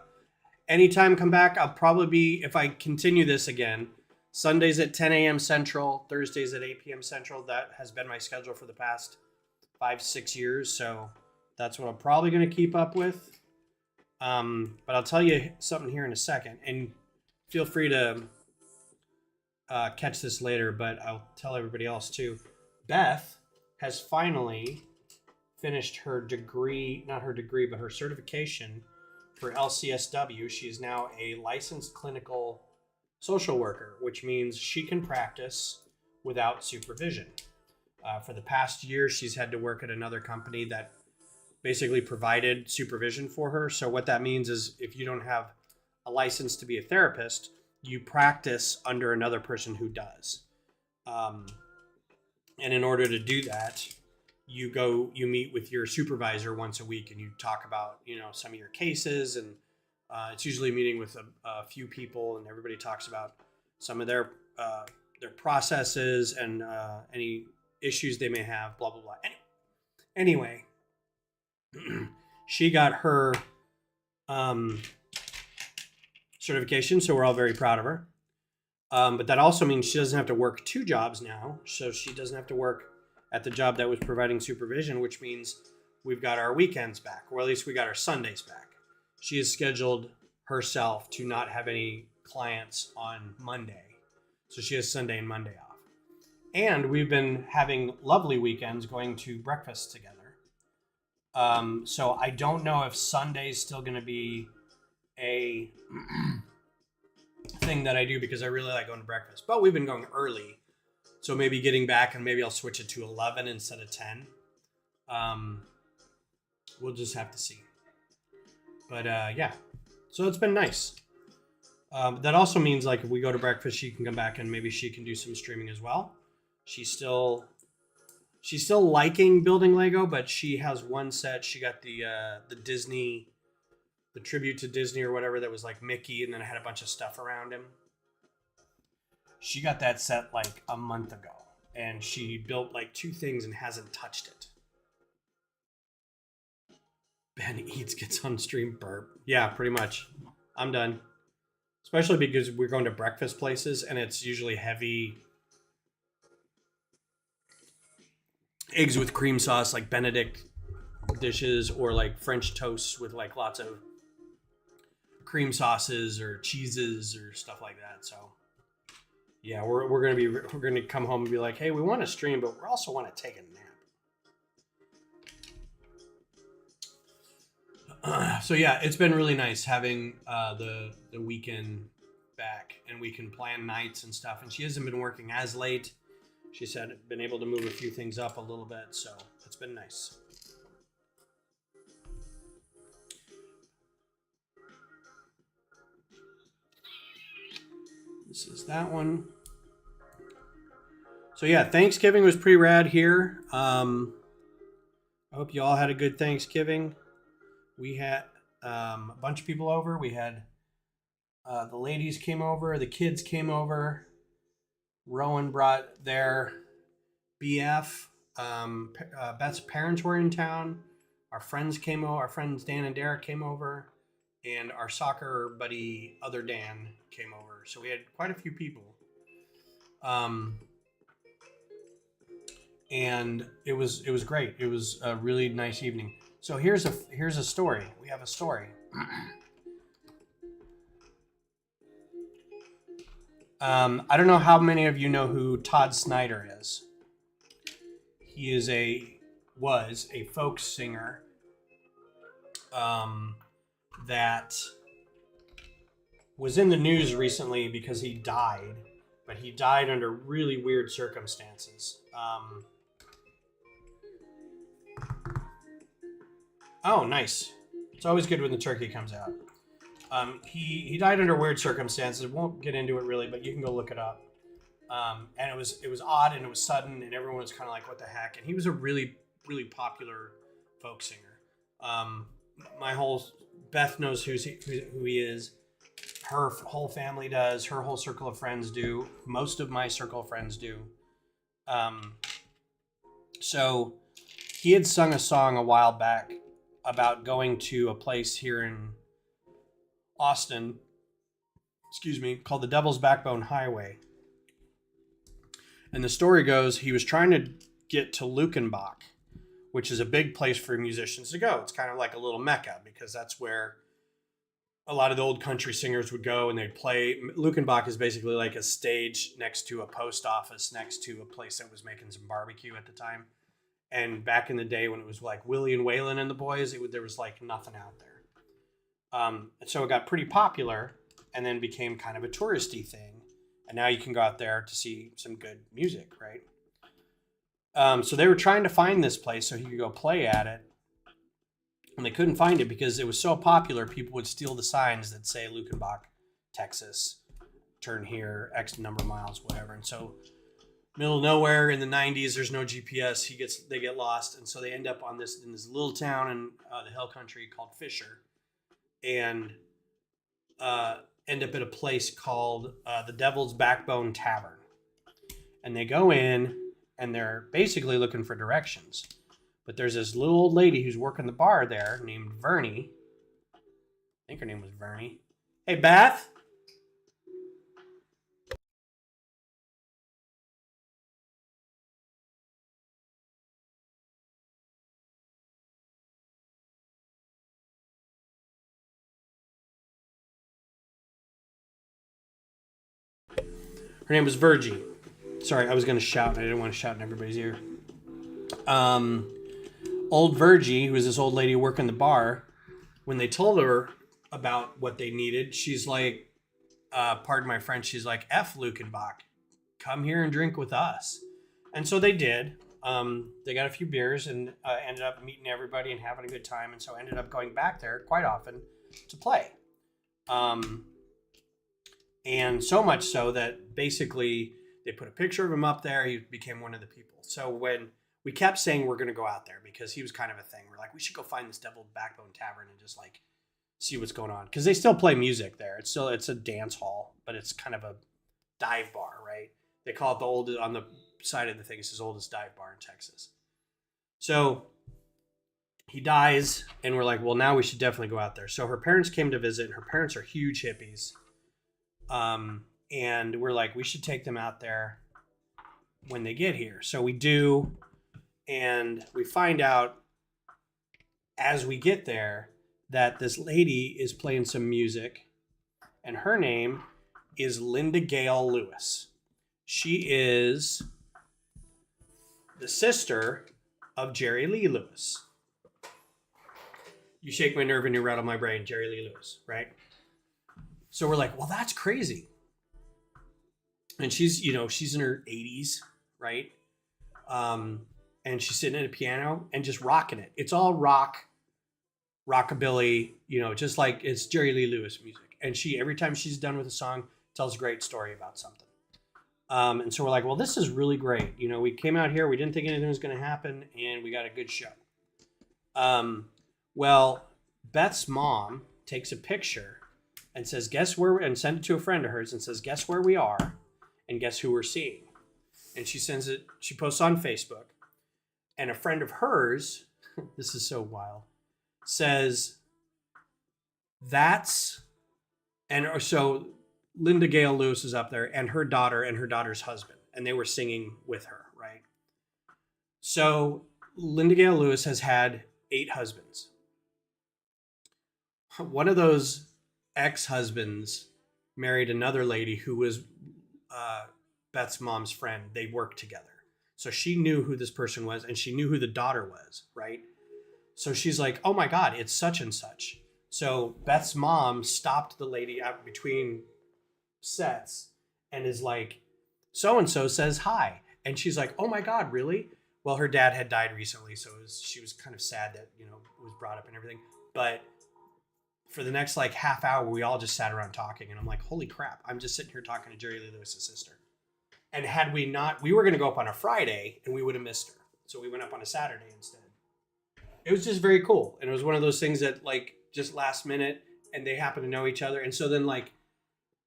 anytime come back. I'll probably be, if I continue this again, Sundays at 10 a.m. Central, Thursdays at 8 p.m. Central. That has been my schedule for the past 5-6 years. So that's what I'm probably going to keep up with. But I'll tell you something here in a second. And feel free to catch this later, but I'll tell everybody else too. Beth has finally finished her degree, not her degree, but her certification for LCSW. She's now a licensed clinical social worker, which means she can practice without supervision. For the past year, she's had to work at another company that basically provided supervision for her. So what that means is if you don't have a license to be a therapist, you practice under another person who does. And in order to do that, you meet with your supervisor once a week and you talk about, some of your cases, and it's usually meeting with a few people, and everybody talks about some of their processes and any issues they may have, blah, blah, blah. Anyway, she got her certification, so we're all very proud of her. But that also means she doesn't have to work 2 jobs now. So she doesn't have to work at the job that was providing supervision, which means we've got our weekends back, or at least we got our Sundays back. She has scheduled herself to not have any clients on Monday. So she has Sunday and Monday off. And we've been having lovely weekends going to breakfast together. So I don't know if Sunday's still going to be a thing that I do because I really like going to breakfast. But we've been going early. So maybe getting back and maybe I'll switch it to 11 instead of 10. We'll just have to see. But yeah, so it's been nice. That also means like if we go to breakfast, she can come back and maybe she can do some streaming as well. She's still liking building Lego, but she has one set. She got the Disney, the tribute to Disney or whatever that was like Mickey, and then it had a bunch of stuff around him. She got that set like a month ago, and she built like 2 things and hasn't touched it. Ben eats, gets on stream, burp. Yeah, pretty much. I'm done. Especially because we're going to breakfast places, and it's usually heavy eggs with cream sauce, like Benedict dishes, or like French toasts with like lots of cream sauces or cheeses or stuff like that. So yeah, we're gonna come home and be like, hey, we want to stream, but we also want to take a nap. So yeah, it's been really nice having the weekend back, and we can plan nights and stuff. And she hasn't been working as late. She said been able to move a few things up a little bit, so it's been nice. This is that one. So yeah, Thanksgiving was pretty rad here. I hope you all had a good Thanksgiving. We had a bunch of people over. We had the ladies came over, the kids came over. Rowan brought their BF. Beth's parents were in town. Our friends came over. Our friends Dan and Derek came over, and our soccer buddy, other Dan, came over. So we had quite a few people. And it was great. It was a really nice evening. So here's a story. We have a story. I don't know how many of you know who Todd Snyder is. He was a folk singer that was in the news recently because he died, but he died under really weird circumstances. Oh, nice. It's always good when the turkey comes out. He died under weird circumstances. Won't get into it really, but you can go look it up. And it was odd and it was sudden, and everyone was kind of like, "What the heck?" And he was a really, really popular folk singer. Beth knows who he is. Her whole family does. Her whole circle of friends do. Most of my circle of friends do. So he had sung a song a while back about going to a place here in Austin, called the Devil's Backbone Highway. And the story goes, he was trying to get to Luckenbach, which is a big place for musicians to go. It's kind of like a little mecca because that's where a lot of the old country singers would go and they'd play. Luckenbach is basically like a stage next to a post office, next to a place that was making some barbecue at the time. And back in the day when it was like Willie and Waylon and the boys, there was like nothing out there. So it got pretty popular and then became kind of a touristy thing. And now you can go out there to see some good music, right? So they were trying to find this place so he could go play at it. And they couldn't find it because it was so popular, people would steal the signs that say Luckenbach, Texas, turn here, X number of miles, whatever. And so middle of nowhere in the 90s, there's no GPS. They get lost. And so they end up in this little town in the hill country called Fisher. And end up at a place called the Devil's Backbone Tavern. And they go in and they're basically looking for directions. But there's this little old lady who's working the bar there named Vernie. I think her name was Vernie. Hey, Beth. Her name was Virgie. Sorry, I was going to shout, and I didn't want to shout in everybody's ear. Old Virgie, who was this old lady working the bar, when they told her about what they needed, she's like, pardon my French, she's like, F Lukenbach, come here and drink with us. And so they did. They got a few beers and ended up meeting everybody and having a good time. And so ended up going back there quite often to play. And so much so that basically they put a picture of him up there. He became one of the people. So when we kept saying we're going to go out there because he was kind of a thing, we're like, we should go find this Devil Backbone Tavern and just like see what's going on. Because they still play music there. It's a dance hall, but it's kind of a dive bar, right? They call it the oldest, on the side of the thing, it's his oldest dive bar in Texas. So he dies, and we're like, well, now we should definitely go out there. So her parents came to visit, and her parents are huge hippies. And we're like, we should take them out there when they get here. So we do, and we find out as we get there that this lady is playing some music, and her name is Linda Gale Lewis. She is the sister of Jerry Lee Lewis. You shake my nerve and you rattle my brain, Jerry Lee Lewis, right? So we're like, well, that's crazy. And she's in her 80s, right? And she's sitting at a piano and just rocking it. It's all rockabilly, just like it's Jerry Lee Lewis music. And she, every time she's done with a song, tells a great story about something. And so we're like, well, this is really great. We came out here, we didn't think anything was going to happen, and we got a good show. Well, Beth's mom takes a picture and says, guess where, and send it to a friend of hers and says, guess where we are and guess who we're seeing. And she sends it, she posts on Facebook, and a friend of hers, this is so wild, says, so Linda Gale Lewis is up there, and her daughter and her daughter's husband, and they were singing with her, right? So Linda Gale Lewis has had 8 husbands. One of those ex-husbands married another lady who was Beth's mom's friend. They worked together. So she knew who this person was, and she knew who the daughter was, right? So she's like, oh my God, it's such and such. So Beth's mom stopped the lady out between sets and is like, so-and-so says hi. And she's like, oh my God, really? Well, her dad had died recently, so she was kind of sad that, it was brought up and everything. But for the next half hour, we all just sat around talking, and I'm like, holy crap, I'm just sitting here talking to Jerry Lee Lewis's sister. And had we not, we were going to go up on a Friday and we would have missed her. So we went up on a Saturday instead. It was just very cool. And it was one of those things that just last minute, and they happen to know each other. And so then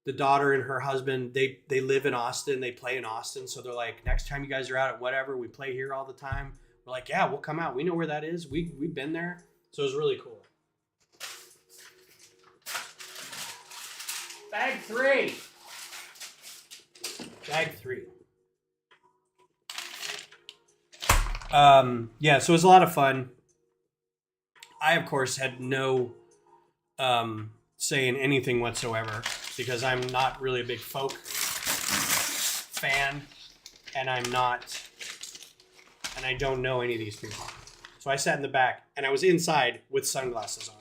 the daughter and her husband, they live in Austin. They play in Austin. So they're like, next time you guys are out at whatever, we play here all the time. We're like, yeah, we'll come out. We know where that is. We've been there. So it was really cool. Bag 3. Yeah, so it was a lot of fun. I, of course, had no say in anything whatsoever because I'm not really a big folk fan, and I don't know any of these people. So I sat in the back, and I was inside with sunglasses on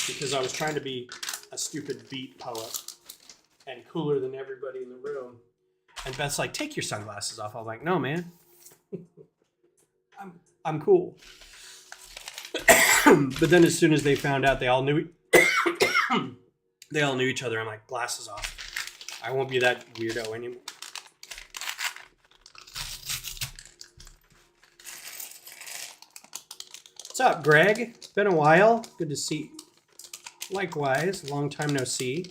because I was trying to be a stupid beat poet and cooler than everybody in the room. And Beth's like, take your sunglasses off. I'm like, no, man. I'm cool. But then as soon as they found out, they all knew each other. I'm like, glasses off. I won't be that weirdo anymore. What's up, Greg? It's been a while. Good to see you. Likewise, long time no see.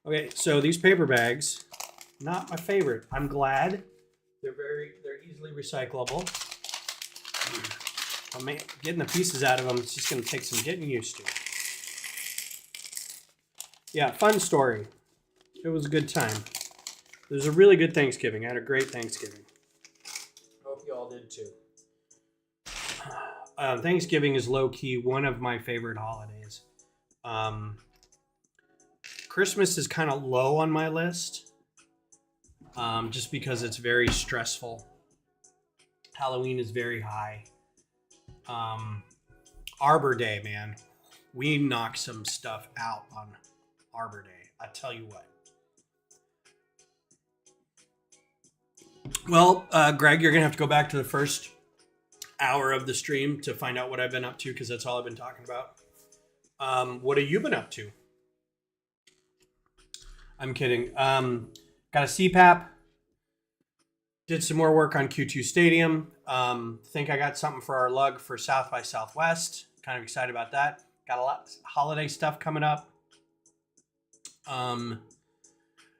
Okay, so these paper bags, not my favorite. I'm glad. They're easily recyclable. I'm getting the pieces out of them. It's just going to take some getting used to. Yeah, fun story. It was a good time. It was a really good Thanksgiving. I had a great Thanksgiving. Hope you all did too. Thanksgiving is low-key one of my favorite holidays. Christmas is kind of low on my list, just because it's very stressful. Halloween is very high. Arbor Day, man. We knocked some stuff out on Arbor Day. I tell you what. Well, Greg, you're going to have to go back to the first hour of the stream to find out what I've been up to, because that's all I've been talking about. What have you been up to? I'm kidding. Got a CPAP. Did some more work on Q2 Stadium. Think I got something for our lug for South by Southwest. Kind of excited about that. Got a lot of holiday stuff coming up.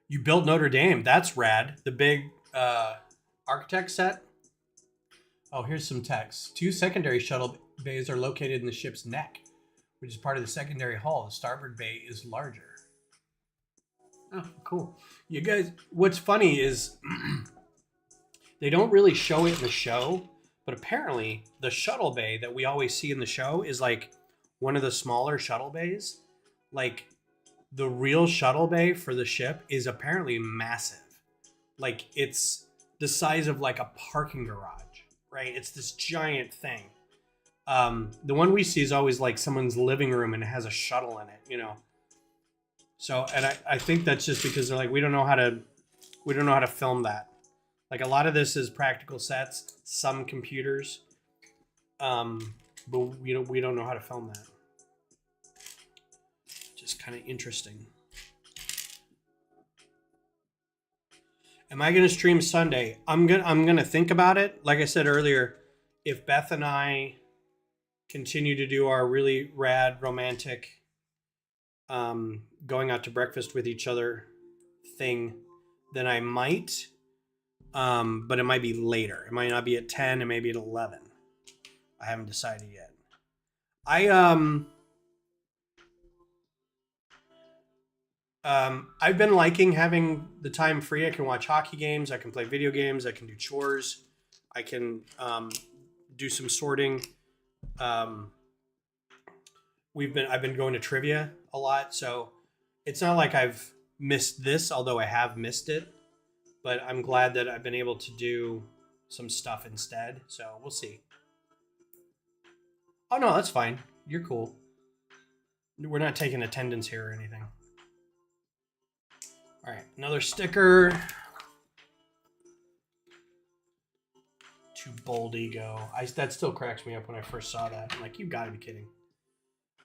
You built Notre Dame. That's rad. The big architect set. Oh, here's some text. 2 secondary shuttle bays are located in the ship's neck, which is part of the secondary hull. The starboard bay is larger. Oh, cool. You guys, what's funny is they don't really show it in the show, but apparently the shuttle bay that we always see in the show is like one of the smaller shuttle bays. Like the real shuttle bay for the ship is apparently massive. Like it's the size of like a parking garage, right? It's this giant thing. The one we see is always like someone's living room and it has a shuttle in it, you know? So, and I think that's just because they're like, we don't know how to film that. Like a lot of this is practical sets, some computers, but we don't know how to film that. Just kind of interesting. Am I going to stream Sunday? I'm gonna think about it. Like I said earlier, if Beth and I continue to do our really rad romantic going out to breakfast with each other thing, then I might. But it might be later. It might not be at 10. It may be at 11. I haven't decided yet. I've been liking having the time free. I can watch hockey games. I can play video games. I can do chores. I can do some sorting. I've been going to trivia a lot, so it's not like I've missed this, although I have missed it. But I'm glad that I've been able to do some stuff instead. So we'll see. Oh, no, that's fine. You're cool. We're not taking attendance here or anything. All right, another sticker. Too bold ego. That still cracks me up when I first saw that. I'm like, you gotta be kidding.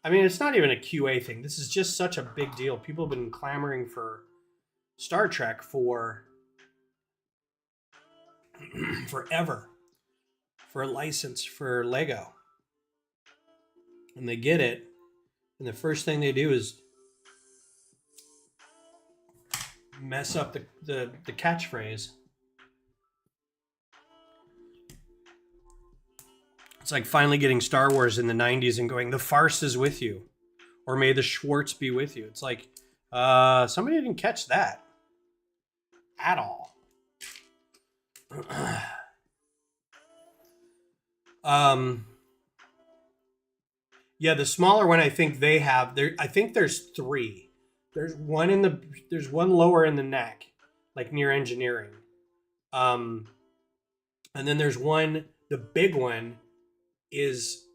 I mean, it's not even a QA thing. This is just such a big deal. People have been clamoring for Star Trek for forever, for a license for Lego, and they get it, and the first thing they do is mess up the catchphrase. It's like finally getting Star Wars in the 90s and going, the farce is with you, or may the Schwartz be with you. It's like somebody didn't catch that at all. Yeah, the smaller one I think they have there. I think there's 3. There's one lower in the neck, like near engineering. And then there's one, the big one is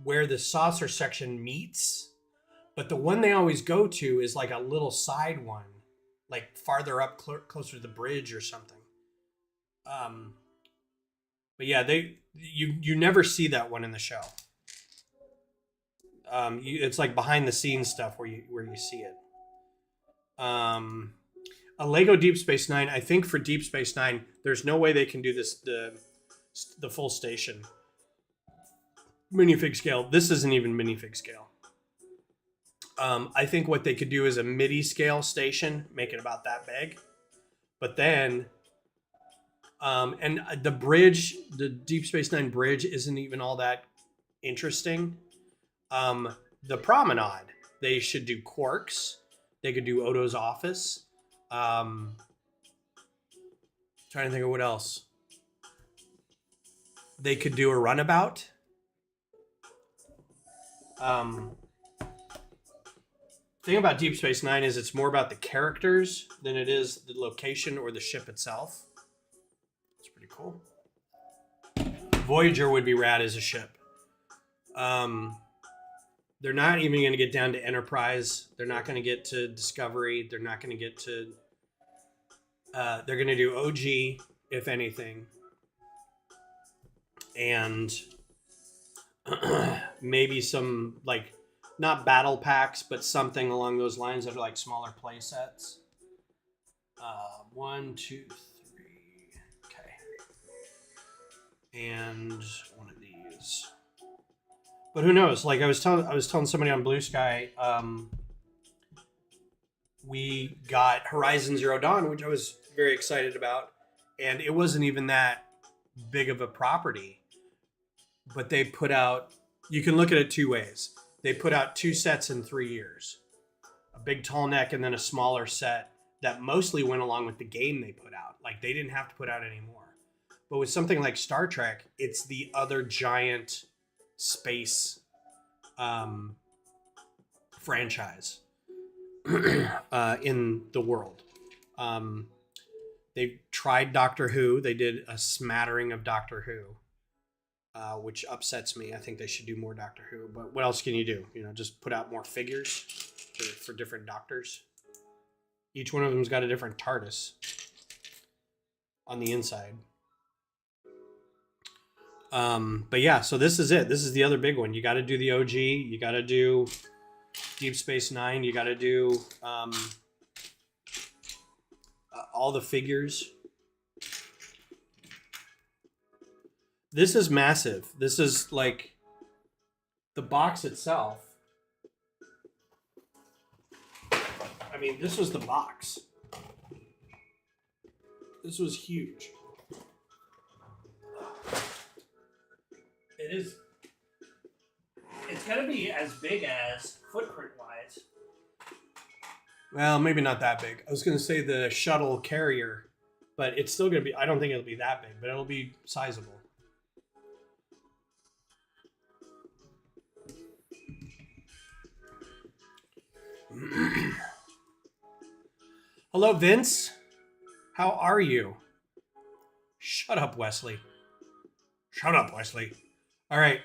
where the saucer section meets, but the one they always go to is like a little side one, like farther up closer to the bridge or something. But yeah, you never see that one in the show. It's like behind the scenes stuff where you see it. A Lego Deep Space Nine. I think for Deep Space Nine, there's no way they can do this the full station minifig scale. This isn't even minifig scale. I think what they could do is a MIDI scale station, make it about that big, but then. And the bridge, the Deep Space Nine bridge, isn't even all that interesting. The promenade, they should do Quarks. They could do Odo's office. Trying to think of what else. They could do a runabout. Thing about Deep Space Nine is it's more about the characters than it is the location or the ship itself. It's pretty cool. Voyager would be rad as a ship. They're not even going to get down to Enterprise. They're not going to get to Discovery. They're not going to get to... they're going to do OG, if anything. And maybe some, like, not battle packs, but something along those lines that are like smaller play sets. 1, 2, 3. Okay. And one of these. But who knows? Like I was telling somebody on Blue Sky, we got Horizon Zero Dawn, which I was very excited about, and it wasn't even that big of a property. But they put out, you can look at it two ways. They put out 2 sets in 3 years. A big tall neck and then a smaller set that mostly went along with the game they put out. Like they didn't have to put out any more. But with something like Star Trek, it's the other giant space franchise in the world. They tried Doctor Who. They did a smattering of Doctor Who. Which upsets me. I think they should do more Doctor Who. But what else can you do? You know, just put out more figures for different doctors. Each one of them's got a different TARDIS on the inside. But yeah, so this is it. This is the other big one. You got to do the OG. You got to do Deep Space Nine. You got to do all the figures. This is massive. This is like the box itself. I mean, this was the box. This was huge. It is. It's got to be as big as footprint-wise. Well, maybe not that big. I was going to say the shuttle carrier, but it's still going to be. I don't think it'll be that big, but it'll be sizable. Hello, Vince. How are you? Shut up, Wesley. Shut up, Wesley. All right.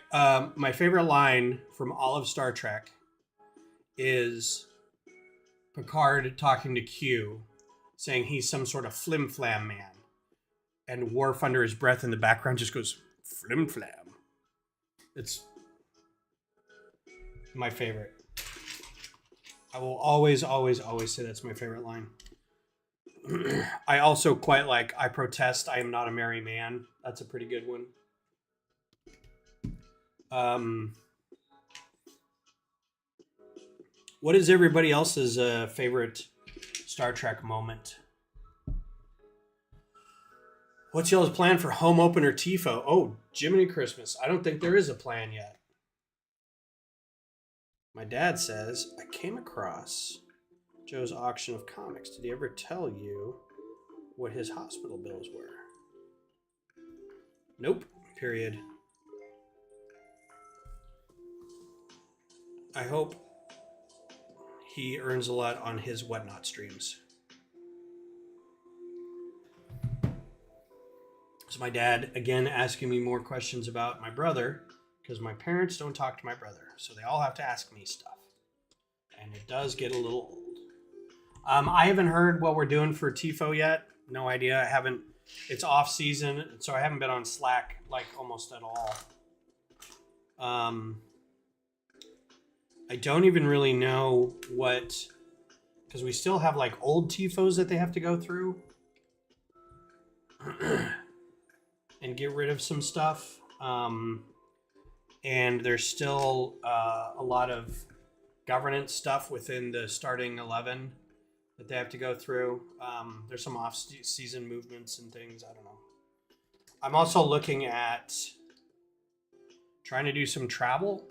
My favorite line from all of Star Trek is Picard talking to Q, saying he's some sort of flim-flam man. And Worf under his breath in the background just goes, flim-flam. It's my favorite. I will always, always, always say that's my favorite line. I also quite like, I protest, I am not a merry man. That's a pretty good one. What is everybody else's favorite Star Trek moment? What's y'all's plan for home opener TIFO? Oh, Jiminy Christmas. I don't think there is a plan yet. My dad says, I came across Joe's auction of comics. Did he ever tell you what his hospital bills were? Nope. Period. I hope he earns a lot on his Whatnot streams. So my dad, again, asking me more questions about my brother, because my parents don't talk to my brother. So they all have to ask me stuff. And it does get a little old. I haven't heard what we're doing for TIFO yet. No idea. I haven't. It's off season, so I haven't been on Slack like almost at all. I don't even really know what, because we still have like old TIFOs that they have to go through and get rid of some stuff. And there's still a lot of governance stuff within the starting 11 that they have to go through. There's some off-season movements and things. I don't know. I'm also looking at trying to do some travel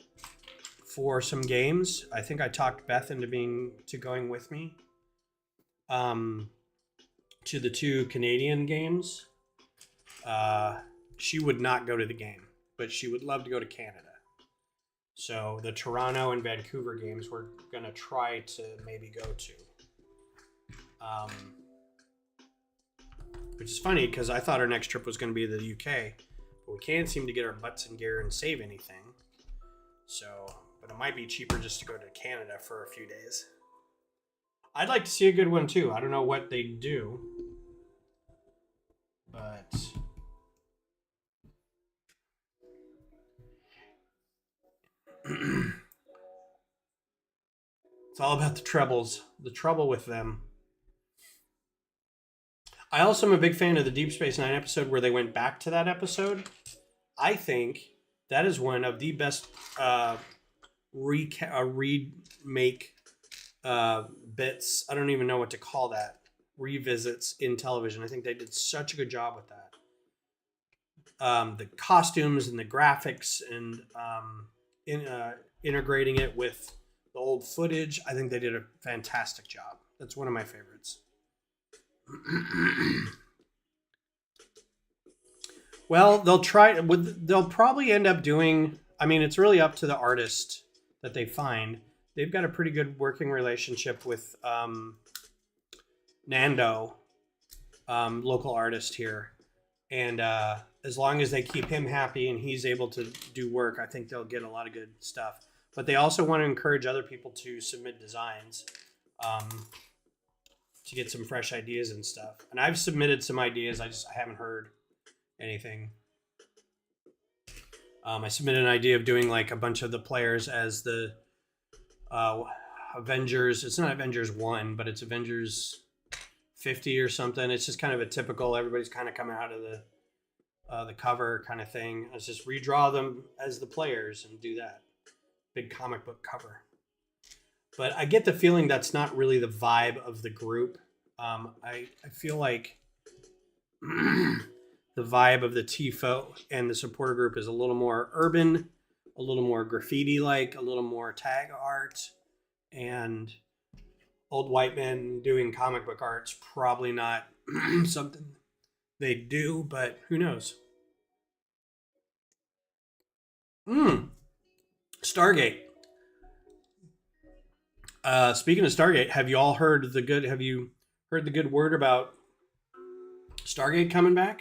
for some games. I think I talked Beth into going with me to the 2 Canadian games. She would not go to the game, but she would love to go to Canada. So the Toronto and Vancouver games we're going to try to maybe go to. Which is funny because I thought our next trip was going to be to the UK, but we can't seem to get our butts in gear and save anything. So, but might be cheaper just to go to Canada for a few days. I'd like to see a good one too. I don't know what they do, but it's all about the trebles. The trouble with them. I also am a big fan of the Deep Space Nine episode where they went back to that episode. I think that is one of the best remake bits. I don't even know what to call that. Revisits in television. I think they did such a good job with that. The costumes and the graphics and integrating it with the old footage. I think they did a fantastic job. That's one of my favorites. Well, they'll probably end up doing, I mean, it's really up to the artist that they find. They've got a pretty good working relationship with Nando, local artist here. And as long as they keep him happy and he's able to do work, I think they'll get a lot of good stuff. But they also want to encourage other people to submit designs to get some fresh ideas and stuff. And I've submitted some ideas. I haven't heard anything. I submitted an idea of doing like a bunch of the players as the Avengers. It's not Avengers 1, but it's Avengers 50 or something. It's just kind of a typical, everybody's kind of coming out of the cover kind of thing. Let's just redraw them as the players and do that. Big comic book cover. But I get the feeling that's not really the vibe of the group. I feel like the vibe of the TIFO and the supporter group is a little more urban, a little more graffiti-like, a little more tag art, and old white men doing comic book art's probably not something they do, but who knows? Stargate. Speaking of Stargate, have you heard the good word about Stargate coming back?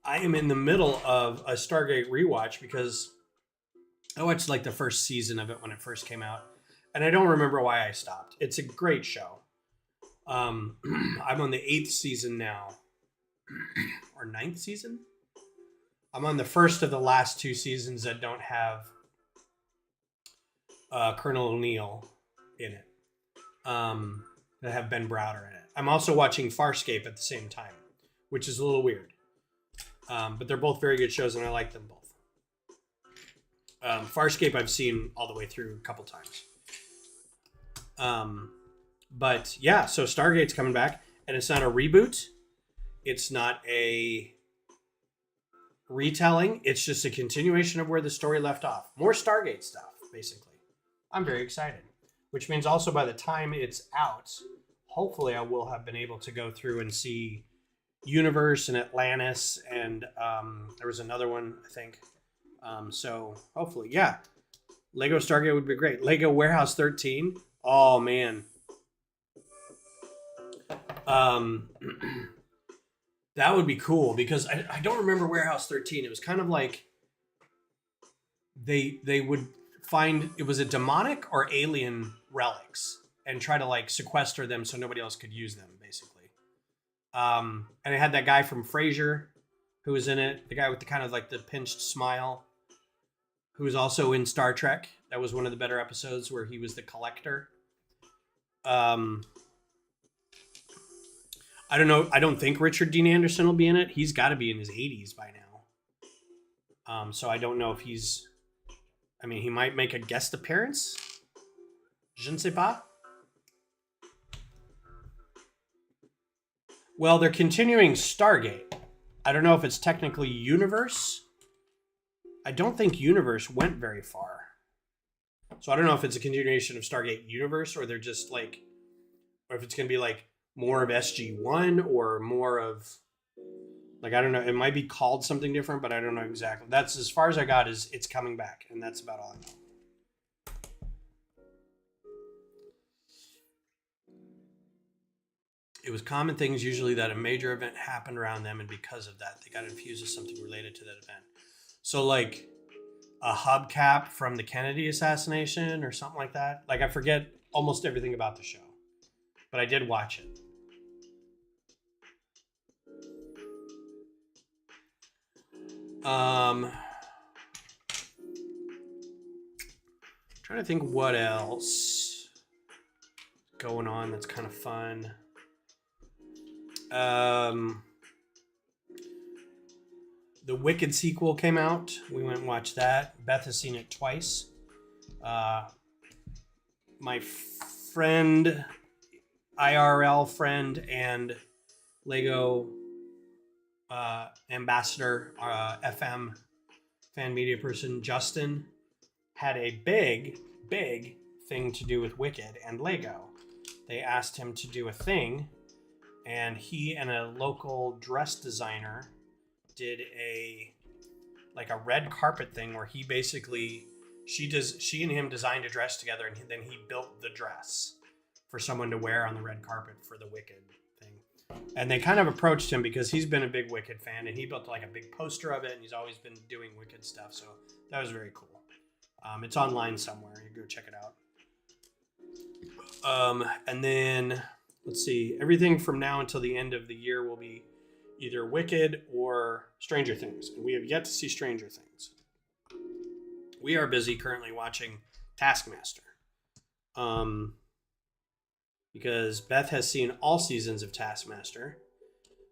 I am in the middle of a Stargate rewatch because I watched like the first season of it when it first came out, and I don't remember why I stopped. It's a great show. I'm on the 8th season now, or 9th season. I'm on the first of the last 2 seasons that don't have Colonel O'Neill in it, that have Ben Browder in it. I'm also watching Farscape at the same time, which is a little weird. But they're both very good shows, and I like them both. Farscape I've seen all the way through a couple times. But yeah, so Stargate's coming back, and it's not a reboot. It's not a retelling. It's just a continuation of where the story left off. More Stargate stuff, basically. I'm very excited, which means also by the time it's out, hopefully I will have been able to go through and see Universe and Atlantis, and there was another one, I think. So hopefully, yeah. Lego Stargate would be great. Lego Warehouse 13. Oh, man. That would be cool because I don't remember Warehouse 13. It was kind of like they would find, it was a demonic or alien relics and try to like sequester them so nobody else could use them, basically. And it had that guy from Frasier who was in it, the guy with the kind of like the pinched smile, who was also in Star Trek. That was one of the better episodes where he was the collector. I don't know. I don't think Richard Dean Anderson will be in it. He's got to be in his 80s by now. So I don't know if he's... I mean, he might make a guest appearance. Je ne sais pas. Well, they're continuing Stargate. I don't know if it's technically Universe. I don't think Universe went very far. So I don't know if it's a continuation of Stargate Universe or they're just like... Or if it's going to be like more of SG-1 or more of... Like, I don't know. It might be called something different, but I don't know exactly. That's as far as I got is it's coming back. And that's about all I know. It was common things usually that a major event happened around them, and because of that, they got infused with something related to that event. So, like, a hubcap from the Kennedy assassination or something like that. Like, I forget almost everything about the show, but I did watch it. Trying to think what else going on that's kind of fun. The Wicked sequel came out. We went and watched that. Beth has seen it twice. My friend, IRL friend, and Lego ambassador, FM fan media person, Justin, had a big thing to do with Wicked and Lego. They asked him to do a thing, and he and a local dress designer did a red carpet thing where he basically she and him designed a dress together, and then he built the dress for someone to wear on the red carpet for the Wicked thing. And they kind of approached him because he's been a big Wicked fan, and he built like a big poster of it, and he's always been doing Wicked stuff. So that was very cool. It's online somewhere. You go check it out. And then let's see. Everything from now until the end of the year will be either Wicked or Stranger Things, and we have yet to see Stranger Things. We are busy currently watching Taskmaster, because Beth has seen all seasons of Taskmaster.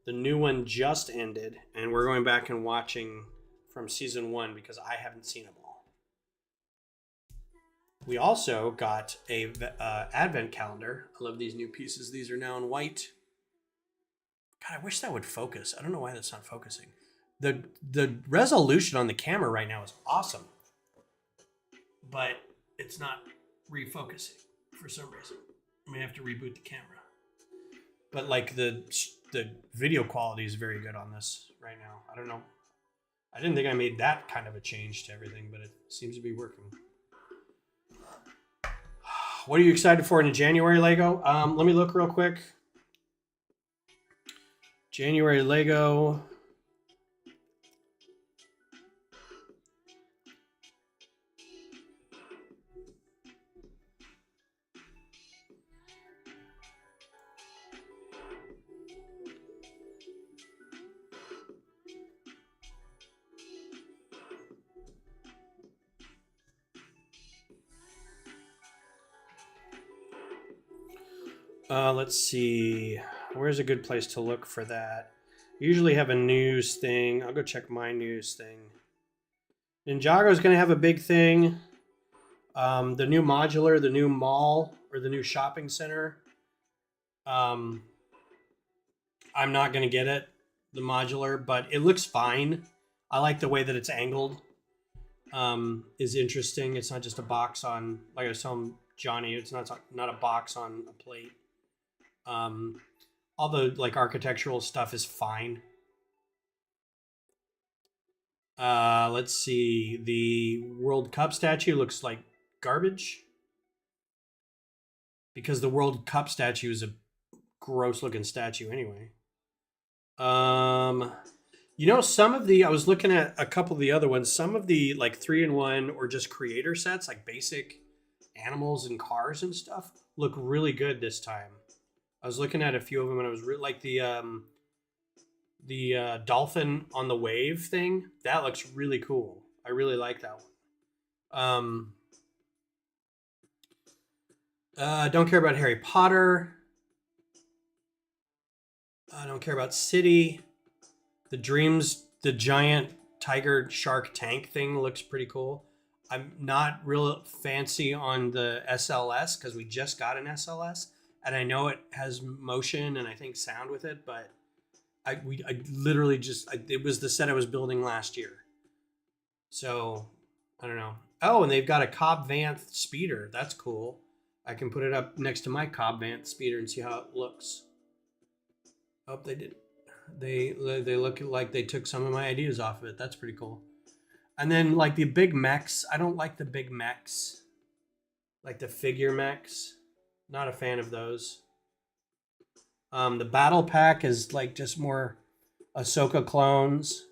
The new one just ended, and we're going back and watching from season 1 because I haven't seen them all. We also got a advent calendar. I love these new pieces. These are now in white. God, I wish that would focus. I don't know why that's not focusing. The resolution on the camera right now is awesome, but it's not refocusing for some reason. I may have to reboot the camera. But like the video quality is very good on this right now. I don't know. I didn't think I made that kind of a change to everything, but it seems to be working. What are you excited for in January, Lego? Let me look real quick. January Lego. Let's see. Where's a good place to look for that? Usually have a news thing. I'll go check my news thing. Ninjago's going to have a big thing. The new modular, the new mall, or the new shopping center. I'm not going to get it, the modular, but it looks fine. I like the way that it's angled. Is interesting. It's not just a box on, like I was telling Johnny, it's not a box on a plate. All the like architectural stuff is fine. Let's see. The World Cup statue looks like garbage because the World Cup statue is a gross looking statue anyway. You know, I was looking at a couple of the other ones. Some of the like 3-in-1 or just creator sets, like basic animals and cars and stuff, look really good this time. I was looking at a few of them, and I was like the dolphin on the wave thing. That looks really cool. I really like that one. Don't care about Harry Potter. I don't care about City. The giant tiger shark tank thing looks pretty cool. I'm not real fancy on the SLS because we just got an SLS, and I know it has motion and I think sound with it, but I literally it was the set I was building last year. So I don't know. Oh, and they've got a Cobb Vanth speeder. That's cool. I can put it up next to my Cobb Vanth speeder and see how it looks. Oh, they did. They look like they took some of my ideas off of it. That's pretty cool. And then like the big mechs. I don't like the big mechs. Like the figure mechs. Not a fan of those. The battle pack is like just more Ahsoka clones.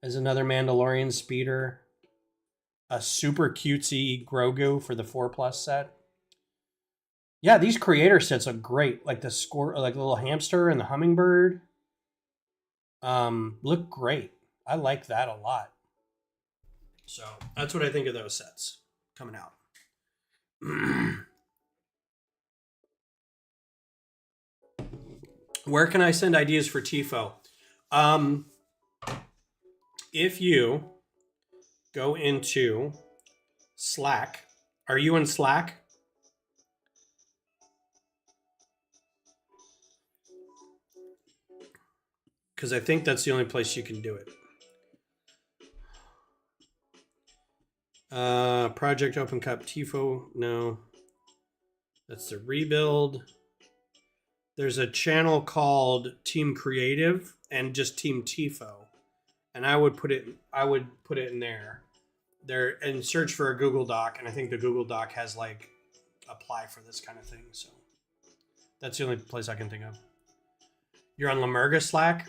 There's another Mandalorian speeder. a super cutesy Grogu for the 4+ set. Yeah, these creator sets are great. Like the score, like the little hamster and the hummingbird. Look great. I like that a lot. So that's what I think of those sets coming out. Where can I send ideas for TIFO? If you go into Slack, are you in Slack? Because I think that's the only place you can do it. Project Open Cup TIFO, no. That's the rebuild. There's a channel called Team Creative and just Team TIFO. And I would put it in there. And search for a Google Doc, and I think the Google Doc has like apply for this kind of thing. So that's the only place I can think of. You're on Lamurga Slack.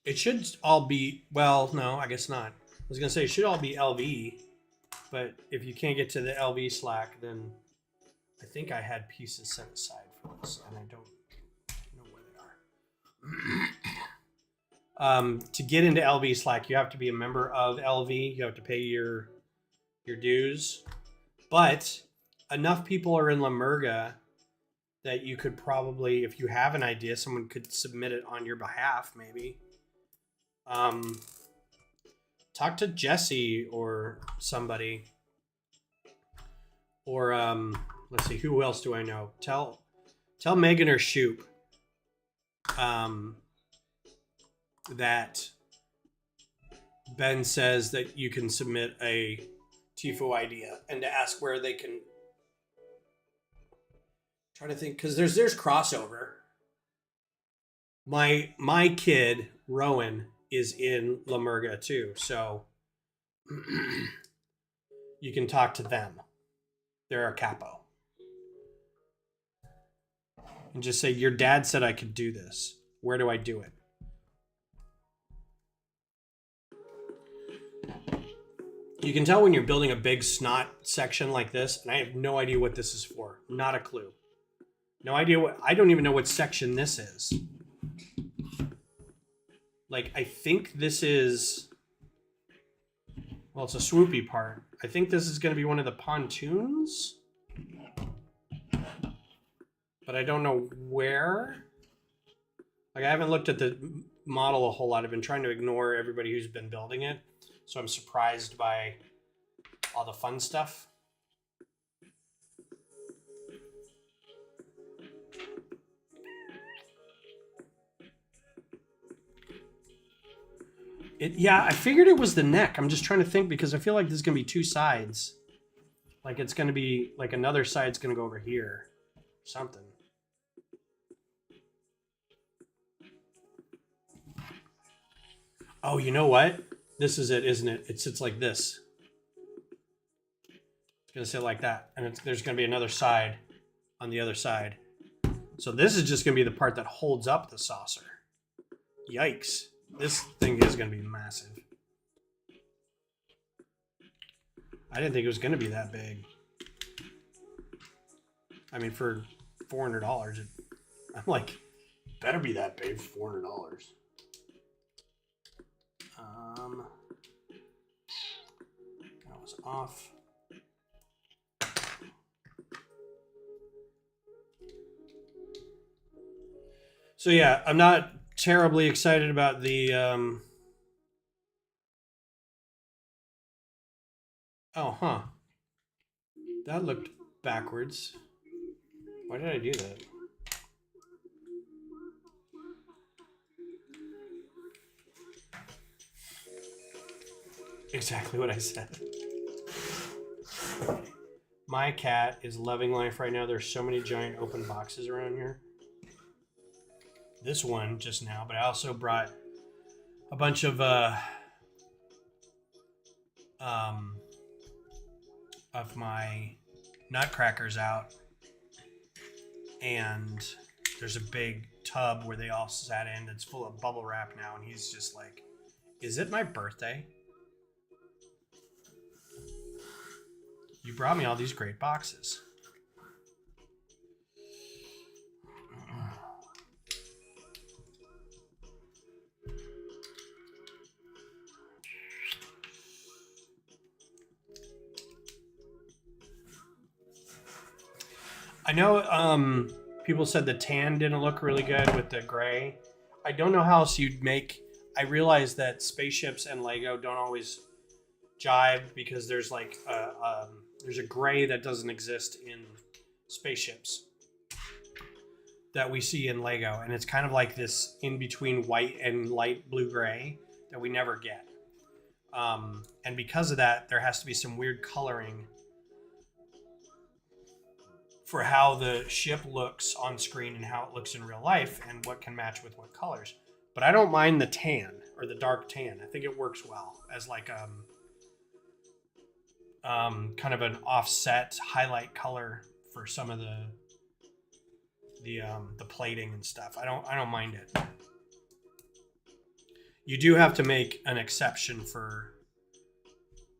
It should all be, well, no, I guess not. I was gonna say it should all be LV, but if you can't get to the LV Slack, then I think I had pieces set aside for this, and I don't know where they are. To get into LV Slack, you have to be a member of LV. You have to pay your dues. But enough people are in Lamurga that you could probably, if you have an idea, someone could submit it on your behalf, maybe. Talk to Jesse or somebody. Or let's see, who else do I know? Tell Megan or Shoop that Ben says that you can submit a TIFO idea, and to ask where they can. Trying to think, because there's crossover. My kid Rowan is in Lamurga too, so you can talk to them. They're a capo, and just say, your dad said I could do this. Where do I do it? You can tell when you're building a big snot section like this, and I have no idea what this is for. Not a clue. No idea what, I don't even know what section this is. Like, I think this is, well, it's a swoopy part. I think this is going to be one of the pontoons, but I don't know where. Like, I haven't looked at the model a whole lot. I've been trying to ignore everybody who's been building it. So I'm surprised by all the fun stuff. Yeah, I figured it was the neck. I'm just trying to think, because I feel like there's going to be two sides. Like it's going to be, like another side's going to go over here. Something. Oh, you know what? This is it, isn't it? It sits like this. It's going to sit like that. And there's going to be another side on the other side. So this is just going to be the part that holds up the saucer. Yikes. This thing is going to be massive. I didn't think it was going to be that big. I mean, for $400, I'm like, better be that big for $400. That was off. So yeah, I'm not terribly excited about the oh, huh. That looked backwards. Why did I do that? Exactly what I said. My cat is loving life right now. There's so many giant open boxes around here. This one just now, but I also brought a bunch of my nutcrackers out, and there's a big tub where they all sat in that's full of bubble wrap now, and he's just like Is it my birthday? You brought me all these great boxes. I know people said the tan didn't look really good with the gray. I don't know how else you'd make. I realize that spaceships and Lego don't always jive because there's like there's a gray that doesn't exist in spaceships that we see in Lego, and it's kind of like this in between white and light blue gray that we never get. And because of that, there has to be some weird coloring for how the ship looks on screen and how it looks in real life and what can match with what colors. But I don't mind the tan or the dark tan. I think it works well as like kind of an offset highlight color for some of the plating and stuff. I don't mind it. You do have to make an exception for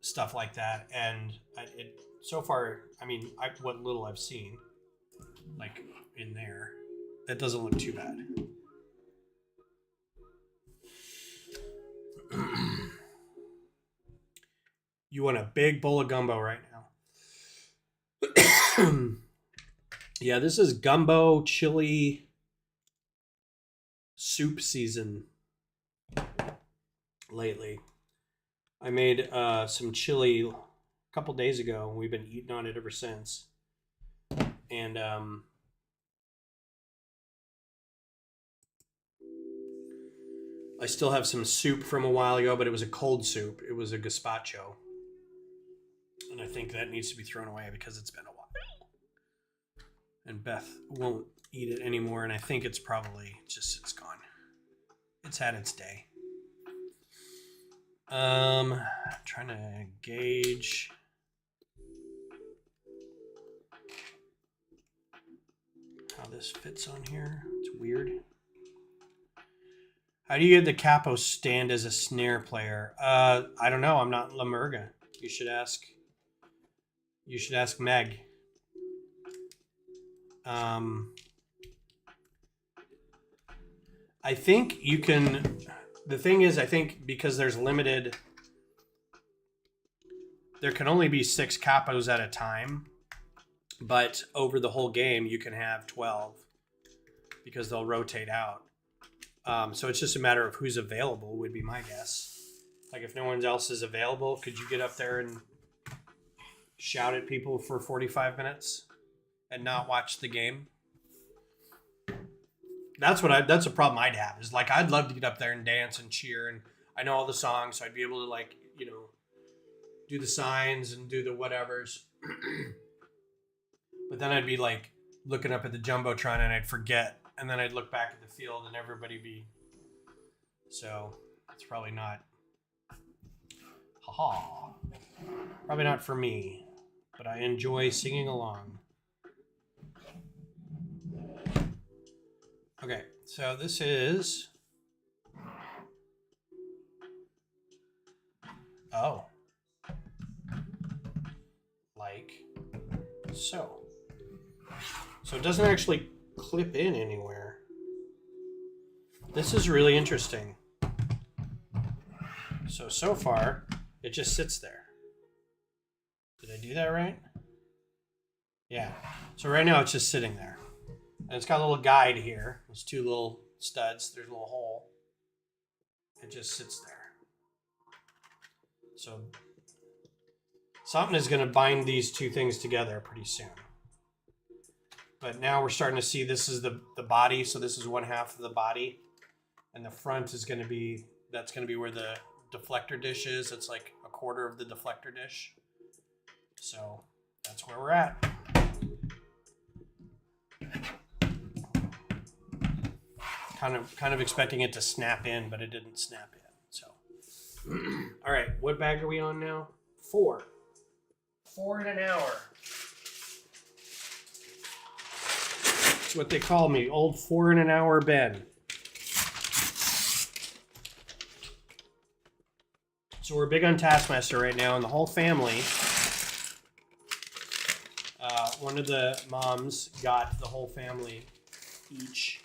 stuff like that, and it so far, I mean, what little I've seen, like in there, that doesn't look too bad. You want a big bowl of gumbo right now. Yeah, this is gumbo chili soup season lately. I made some chili a couple days ago, and we've been eating on it ever since. And I still have some soup from a while ago, but it was a cold soup. It was a gazpacho. And I think that needs to be thrown away because it's been a while. And Beth won't eat it anymore, and I think it's probably just, it's gone. It's had its day. Trying to gauge. How this fits on here. It's weird. How do you get the capo stand as a snare player? I don't know. I'm not Lamurga. You should ask Meg. I think you can. The thing is, I think because there's limited, there can only be 6 capos at a time, but over the whole game you can have 12 because they'll rotate out. So it's just a matter of who's available would be my guess. Like if no one else is available, could you get up there and shout at people for 45 minutes and not watch the game? That's a problem I'd have, is like, I'd love to get up there and dance and cheer, and I know all the songs, so I'd be able to, like, you know, do the signs and do the whatevers. But then I'd be like looking up at the Jumbotron and I'd forget, and then I'd look back at the field and everybody be, so it's probably not, probably not for me, but I enjoy singing along. Okay, so this is, like so. So it doesn't actually clip in anywhere. This is really interesting. So far, it just sits there. Did I do that right? Yeah. So right now it's just sitting there. And it's got a little guide here. There's 2 little studs. There's a little hole. It just sits there. So something is going to bind these 2 things together pretty soon. But now we're starting to see this is the body. So this is 1/2 of the body. And the front is going to be, that's going to be where the deflector dish is. It's like 1/4 of the deflector dish. So that's where we're at. Kind of expecting it to snap in, but it didn't snap in. So, all right, what bag are we on now? 4. 4 in an hour. That's what they call me, old 4 in an hour Ben. So we're big on Taskmaster right now, and the whole family, one of the moms got the whole family each,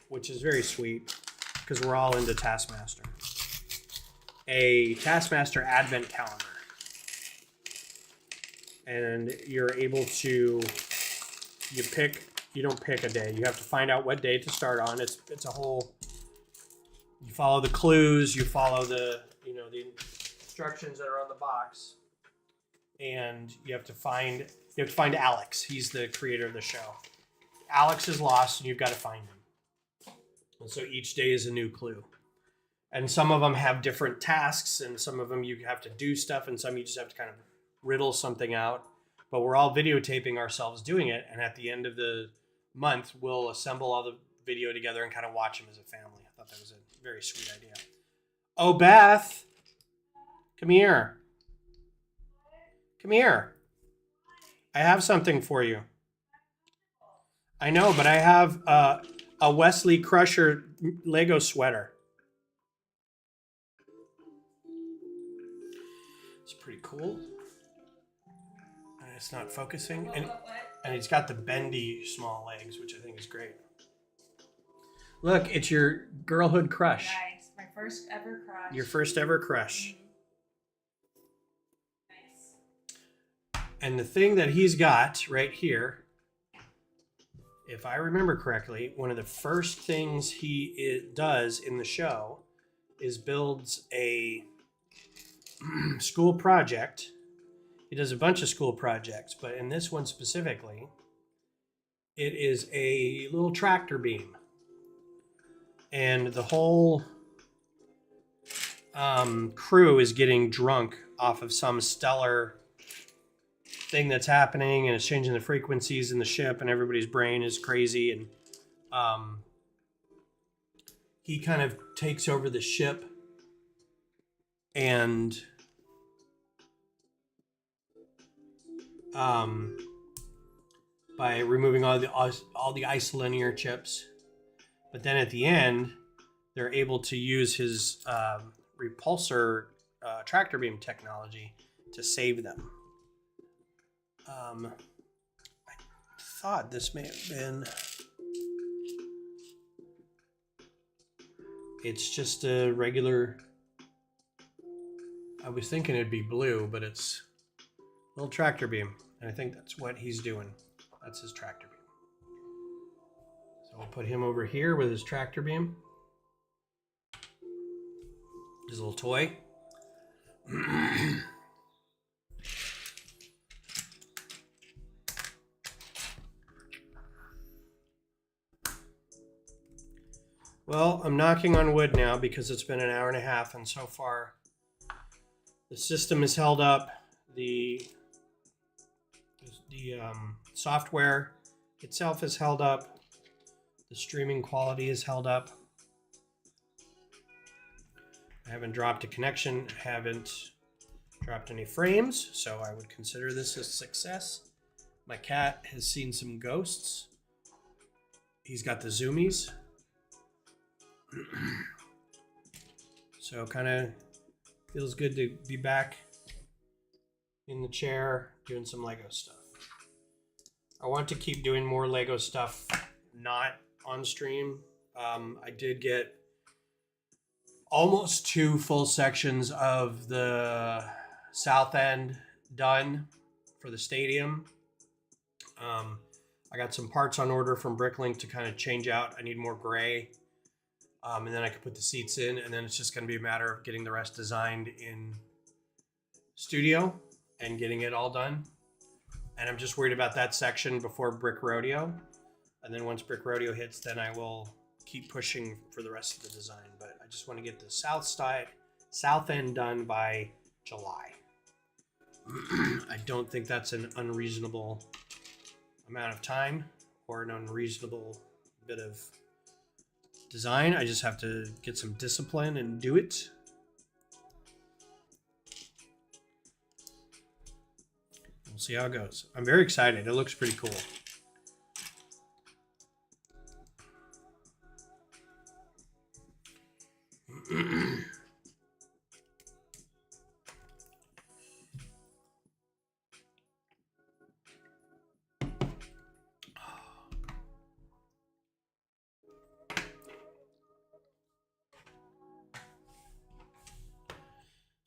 which is very sweet because we're all into Taskmaster. A Taskmaster Advent calendar. And you're able to, you don't pick a day. You have to find out what day to start on. It's a whole, you follow the clues, you follow the, the instructions that are on the box. And you have to find Alex. He's the creator of the show. Alex is lost and you've got to find him. And so each day is a new clue. And some of them have different tasks, and some of them you have to do stuff, and some you just have to kind of riddle something out. But we're all videotaping ourselves doing it, and at the end of the month, we'll assemble all the video together and kind of watch them as a family. I thought that was a very sweet idea. Oh, Beth, come here. Come here. I have something for you. I know, but I have a Wesley Crusher Lego sweater. It's pretty cool. And it's not focusing. And he's got the bendy small legs, which I think is great. Look, it's your girlhood crush. Nice. My first ever crush. Your first ever crush. Nice. And the thing that he's got right here, if I remember correctly, one of the first things he does in the show is builds a school project. He does a bunch of school projects, but in this one specifically, it is a little tractor beam. And the whole crew is getting drunk off of some stellar thing that's happening, and it's changing the frequencies in the ship, and everybody's brain is crazy. And he kind of takes over the ship, and by removing all the isolinear chips. But then at the end, they're able to use his repulsor tractor beam technology to save them. I thought this may have been... It's just a regular... I was thinking it'd be blue, but it's a little tractor beam. And I think that's what he's doing. That's his tractor beam. So we'll put him over here with his tractor beam. His little toy. Well, I'm knocking on wood now because it's been an hour and a half, and so far the system is held up. The software itself is held up. The streaming quality is held up. I haven't dropped a connection, haven't dropped any frames, so I would consider this a success. My cat has seen some ghosts. He's got the zoomies. So kind of feels good to be back in the chair doing some Lego stuff. I want to keep doing more Lego stuff not on stream. I did get almost 2 full sections of the south end done for the stadium. I got some parts on order from Bricklink to kind of change out. I need more gray. And then I could put the seats in, and then it's just going to be a matter of getting the rest designed in studio and getting it all done. And I'm just worried about that section before Brick Rodeo. And then once Brick Rodeo hits, then I will keep pushing for the rest of the design. But I just want to get the south end done by July. I don't think that's an unreasonable amount of time or an unreasonable bit of design. I just have to get some discipline and do it. We'll see how it goes. I'm very excited. It looks pretty cool.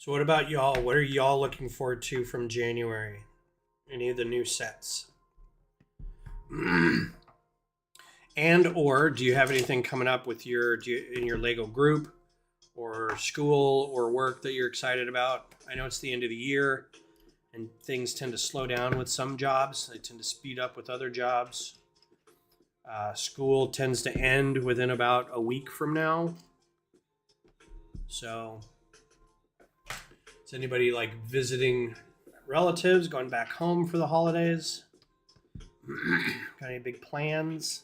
So what about y'all? What are y'all looking forward to from January? Any of the new sets? And or do you have anything coming up with in your Lego group or school or work that you're excited about? I know it's the end of the year and things tend to slow down with some jobs. They tend to speed up with other jobs. School tends to end within about a week from now. So is anybody like visiting relatives, going back home for the holidays? Got any big plans?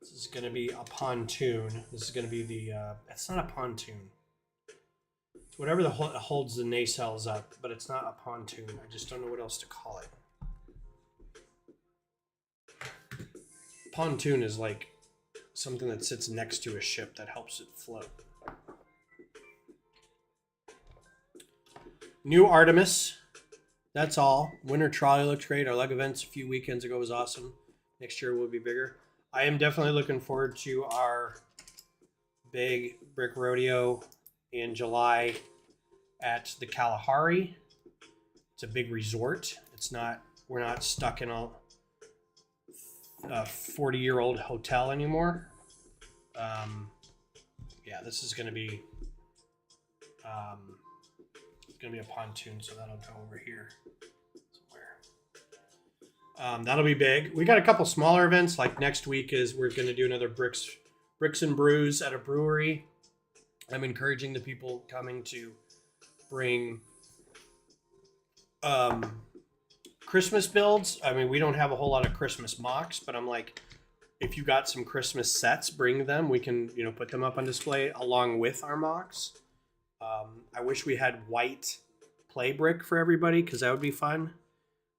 This is going to be a pontoon. This is going to be the, it's not a pontoon. It's whatever holds the nacelles up, but it's not a pontoon. I just don't know what else to call it. Pontoon is like something that sits next to a ship that helps it float. New Artemis. That's all. Winter Trolley looks great. Our leg events a few weekends ago was awesome. Next year will be bigger. I am definitely looking forward to our big brick rodeo in July at the Kalahari. It's a big resort. We're not stuck in a 40-year-old hotel anymore. Yeah, this is going to be it's going to be a pontoon, so that'll go over here somewhere. That'll be big. We got a couple smaller events. Like next week we're going to do another bricks and brews at a brewery. I'm encouraging the people coming to bring Christmas builds. I mean, we don't have a whole lot of Christmas mocks, but I'm like, if you got some Christmas sets, bring them. We can, put them up on display along with our mocks. I wish we had white play brick for everybody because that would be fun.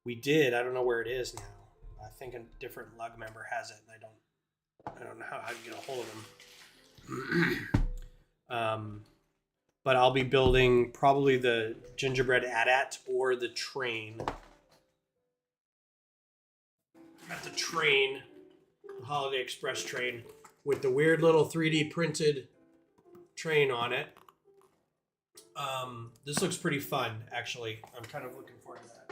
We did. I don't know where it is now. I think a different lug member has it, and I don't know how to get a hold of them. But I'll be building probably the gingerbread AT-AT or the train. Got the train, the Holiday Express train, with the weird little 3D printed train on it. This looks pretty fun, actually. I'm kind of looking forward to that.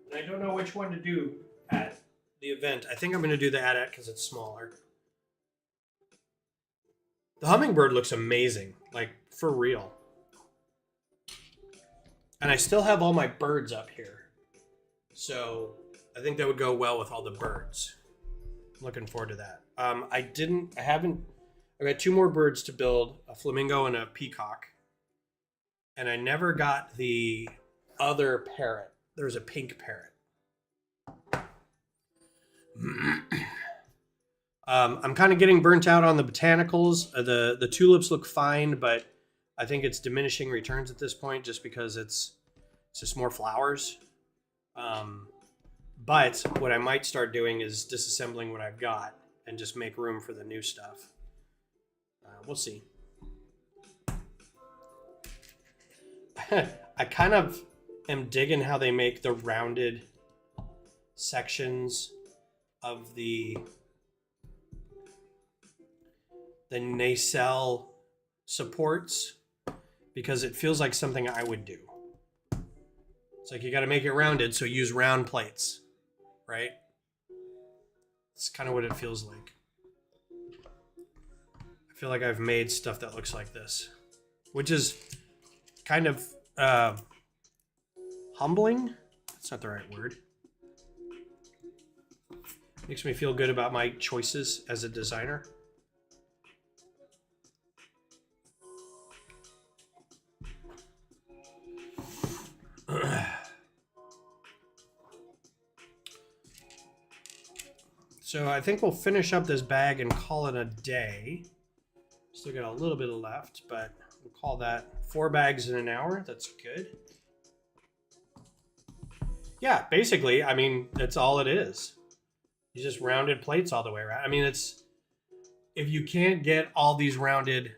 And I don't know which one to do at the event. I think I'm going to do the AT-AT because it's smaller. The hummingbird looks amazing, like for real. And I still have all my birds up here. So I think that would go well with all the birds. I'm looking forward to that. I got two more birds to build, a flamingo and a peacock. And I never got the other parrot. There's a pink parrot. I'm kind of getting burnt out on the botanicals. The tulips look fine, but I think it's diminishing returns at this point just because it's just more flowers. But what I might start doing is disassembling what I've got and just make room for the new stuff. We'll see. I kind of am digging how they make the rounded sections of the nacelle supports because it feels like something I would do. It's like you got to make it rounded, so use round plates, right? It's kind of what it feels like. I feel like I've made stuff that looks like this, which is kind of humbling. That's not the right word. Makes me feel good about my choices as a designer. So I think we'll finish up this bag and call it a day. Still got a little bit left, but we'll call that 4 bags in an hour. That's good. Yeah, basically, I mean, that's all it is. You just rounded plates all the way around. I mean, if you can't get all these rounded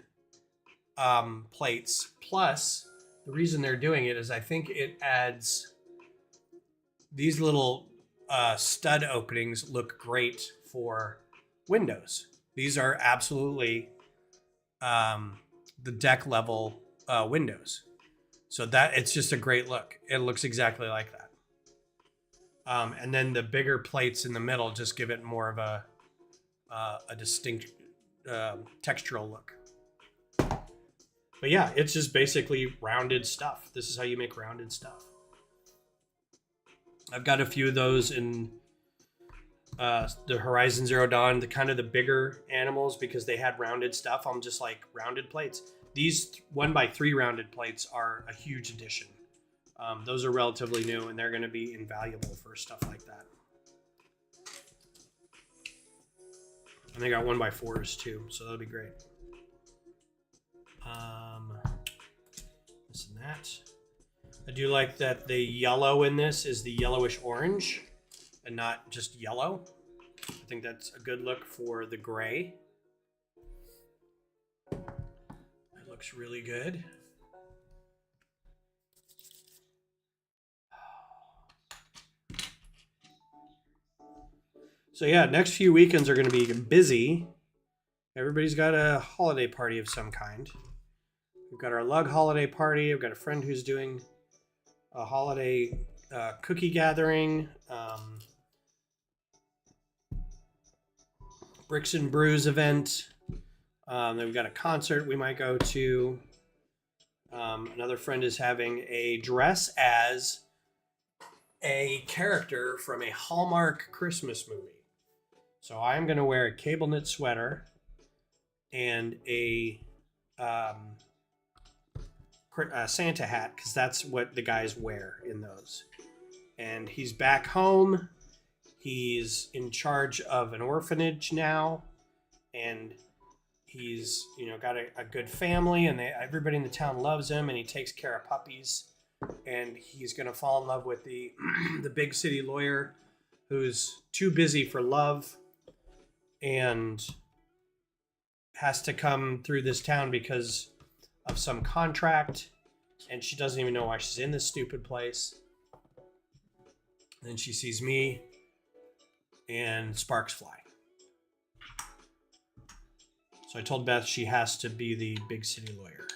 plates, plus the reason they're doing it is I think it adds these little stud openings look great for windows. These are absolutely the deck level windows. So that it's just a great look. It looks exactly like that. And then the bigger plates in the middle just give it more of a distinct textural look. But yeah, it's just basically rounded stuff. This is how you make rounded stuff. I've got a few of those in the Horizon Zero Dawn, the kind of the bigger animals, because they had rounded stuff. I'm just like, rounded plates. These 1x3 rounded plates are a huge addition. Those are relatively new, and they're going to be invaluable for stuff like that. And they got 1x4s too, so that'll be great. This and that. I do like that the yellow in this is the yellowish orange and not just yellow. I think that's a good look for the gray. It looks really good. So yeah, next few weekends are going to be busy. Everybody's got a holiday party of some kind. We've got our Lug holiday party. I've got a friend who's doing a holiday cookie gathering. Bricks and Brews event. Then we've got a concert we might go to. Another friend is having a dress as a character from a Hallmark Christmas movie. So I'm going to wear a cable knit sweater and a Santa hat, because that's what the guys wear in those. And he's back home. He's in charge of an orphanage now, and he's got a good family, and everybody in the town loves him, and he takes care of puppies. And he's going to fall in love with the the big city lawyer, who's too busy for love and has to come through this town because of some contract, and she doesn't even know why she's in this stupid place. And then she sees me, and sparks fly. So I told Beth she has to be the big city lawyer.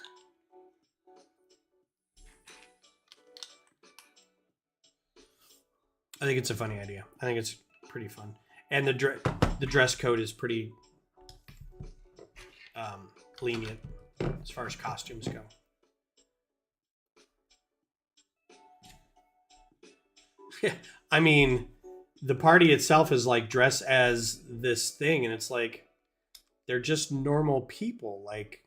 I think it's a funny idea. I think it's pretty fun. And the dress code is pretty lenient as far as costumes go. Yeah, I mean, the party itself is like dress as this thing, and it's like they're just normal people. Like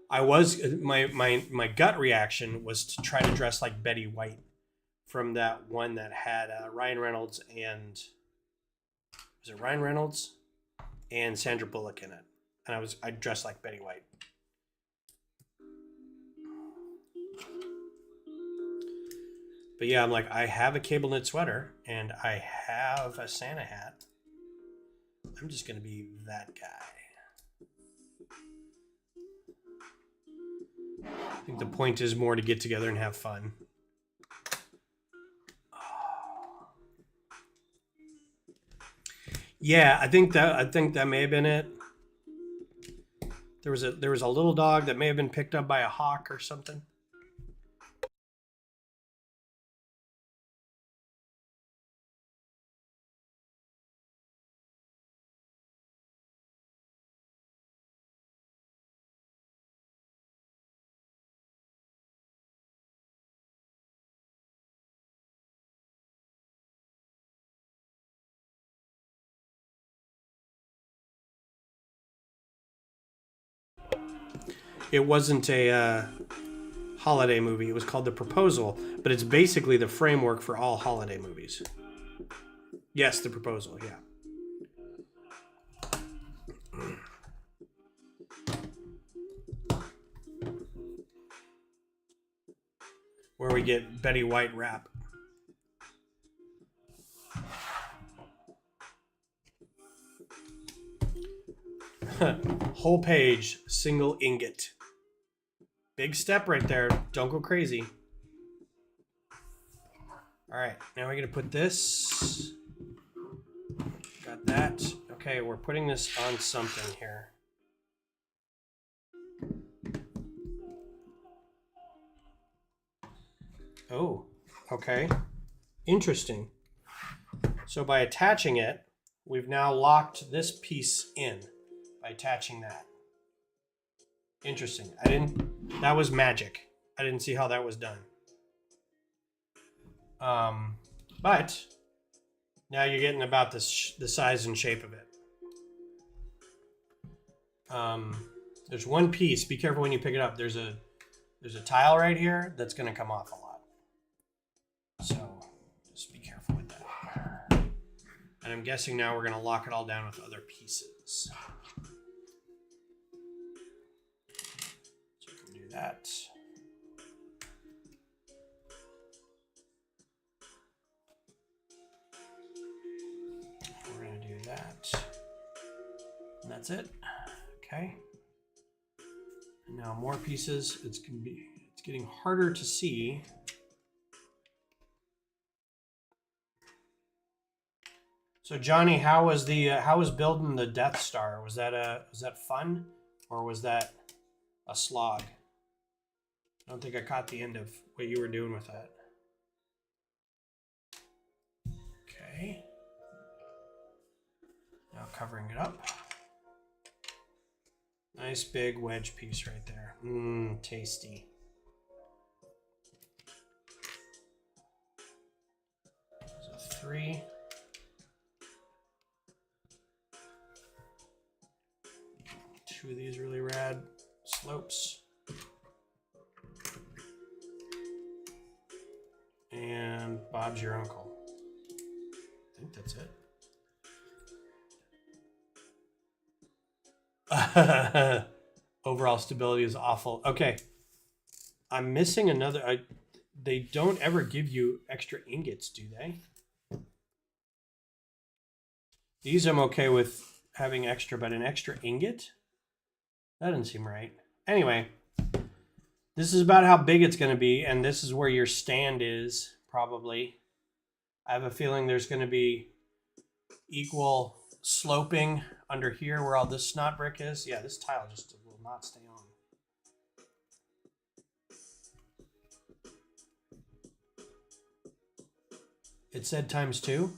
I was my gut reaction was to try to dress like Betty White from that one that had Ryan Reynolds and was it Ryan Reynolds and Sandra Bullock in it, and I dressed like Betty White. But yeah, I'm like, I have a cable knit sweater and I have a Santa hat. I'm just gonna be that guy. I think the point is more to get together and have fun. Yeah, I think that may have been it. There was a little dog that may have been picked up by a hawk or something. It wasn't a holiday movie. It was called The Proposal, but it's basically the framework for all holiday movies. Yes, The Proposal, yeah. Where we get Betty White rap. Whole page, single ingot. Big step right there. Don't go crazy. All right, now we're gonna put this. Got that. Okay, we're putting this on something here. Oh, okay. Interesting. So by attaching it, we've now locked this piece in by attaching that. Interesting. That was magic. I didn't see how that was done. But now you're getting about the size and shape of it. There's one piece. Be careful when you pick it up. There's a tile right here that's going to come off a lot. So just be careful with that. And I'm guessing now we're going to lock it all down with other pieces. So we can do that. We're going to do that. And that's it. Okay. And now more pieces. It's getting harder to see. So Johnny, how was building the Death Star? Was that fun, or was that a slog? I don't think I caught the end of what you were doing with that. Okay. Now covering it up. Nice big wedge piece right there. Mmm, tasty. So 3. Two of these really rad slopes. And Bob's your uncle. I think that's it. Overall stability is awful. Okay. I'm missing another. They don't ever give you extra ingots, do they? These I'm okay with having extra, but an extra ingot? That doesn't seem right. Anyway, this is about how big it's going to be, and this is where your stand is, probably. I have a feeling there's going to be equal sloping under here where all this snot brick is. Yeah, this tile just will not stay on. It said ×2.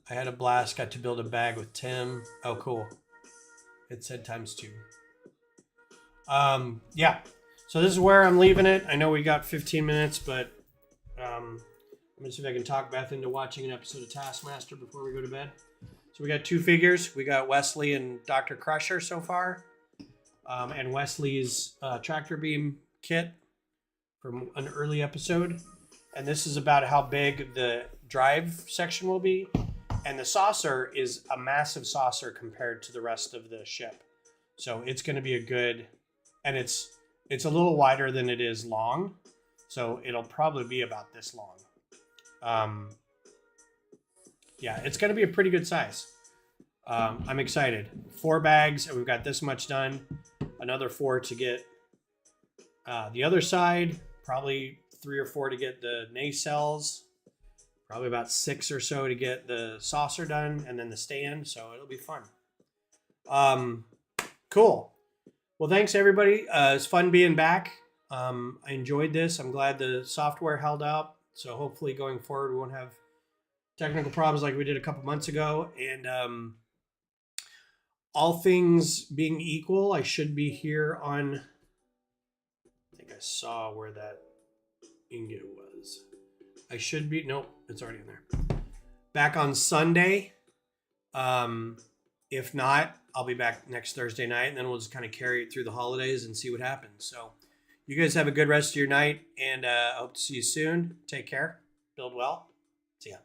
I had a blast, got to build a bag with Tim. Oh, cool. It said ×2. Yeah. So this is where I'm leaving it. I know we got 15 minutes, but I'm going to see if I can talk Beth into watching an episode of Taskmaster before we go to bed. So we got 2 figures. We got Wesley and Dr. Crusher so far. And Wesley's tractor beam kit from an early episode. And this is about how big the drive section will be. And the saucer is a massive saucer compared to the rest of the ship. So it's going to be a good, and it's a little wider than it is long. So it'll probably be about this long. Yeah, it's going to be a pretty good size. I'm excited. 4 bags, and we've got this much done. Another 4 to get the other side. Probably 3 or 4 to get the nacelles. Probably about 6 or so to get the saucer done, and then the stand. So it'll be fun. Cool. Well, thanks everybody. It's fun being back. I enjoyed this. I'm glad the software held up. So hopefully going forward, we won't have technical problems like we did a couple months ago. And all things being equal, I should be here on, I think I saw where that ingot was. I should be, nope, it's already in there. Back on Sunday. If not, I'll be back next Thursday night, and then we'll just kind of carry it through the holidays and see what happens. So you guys have a good rest of your night, and I hope to see you soon. Take care. Build well. See ya.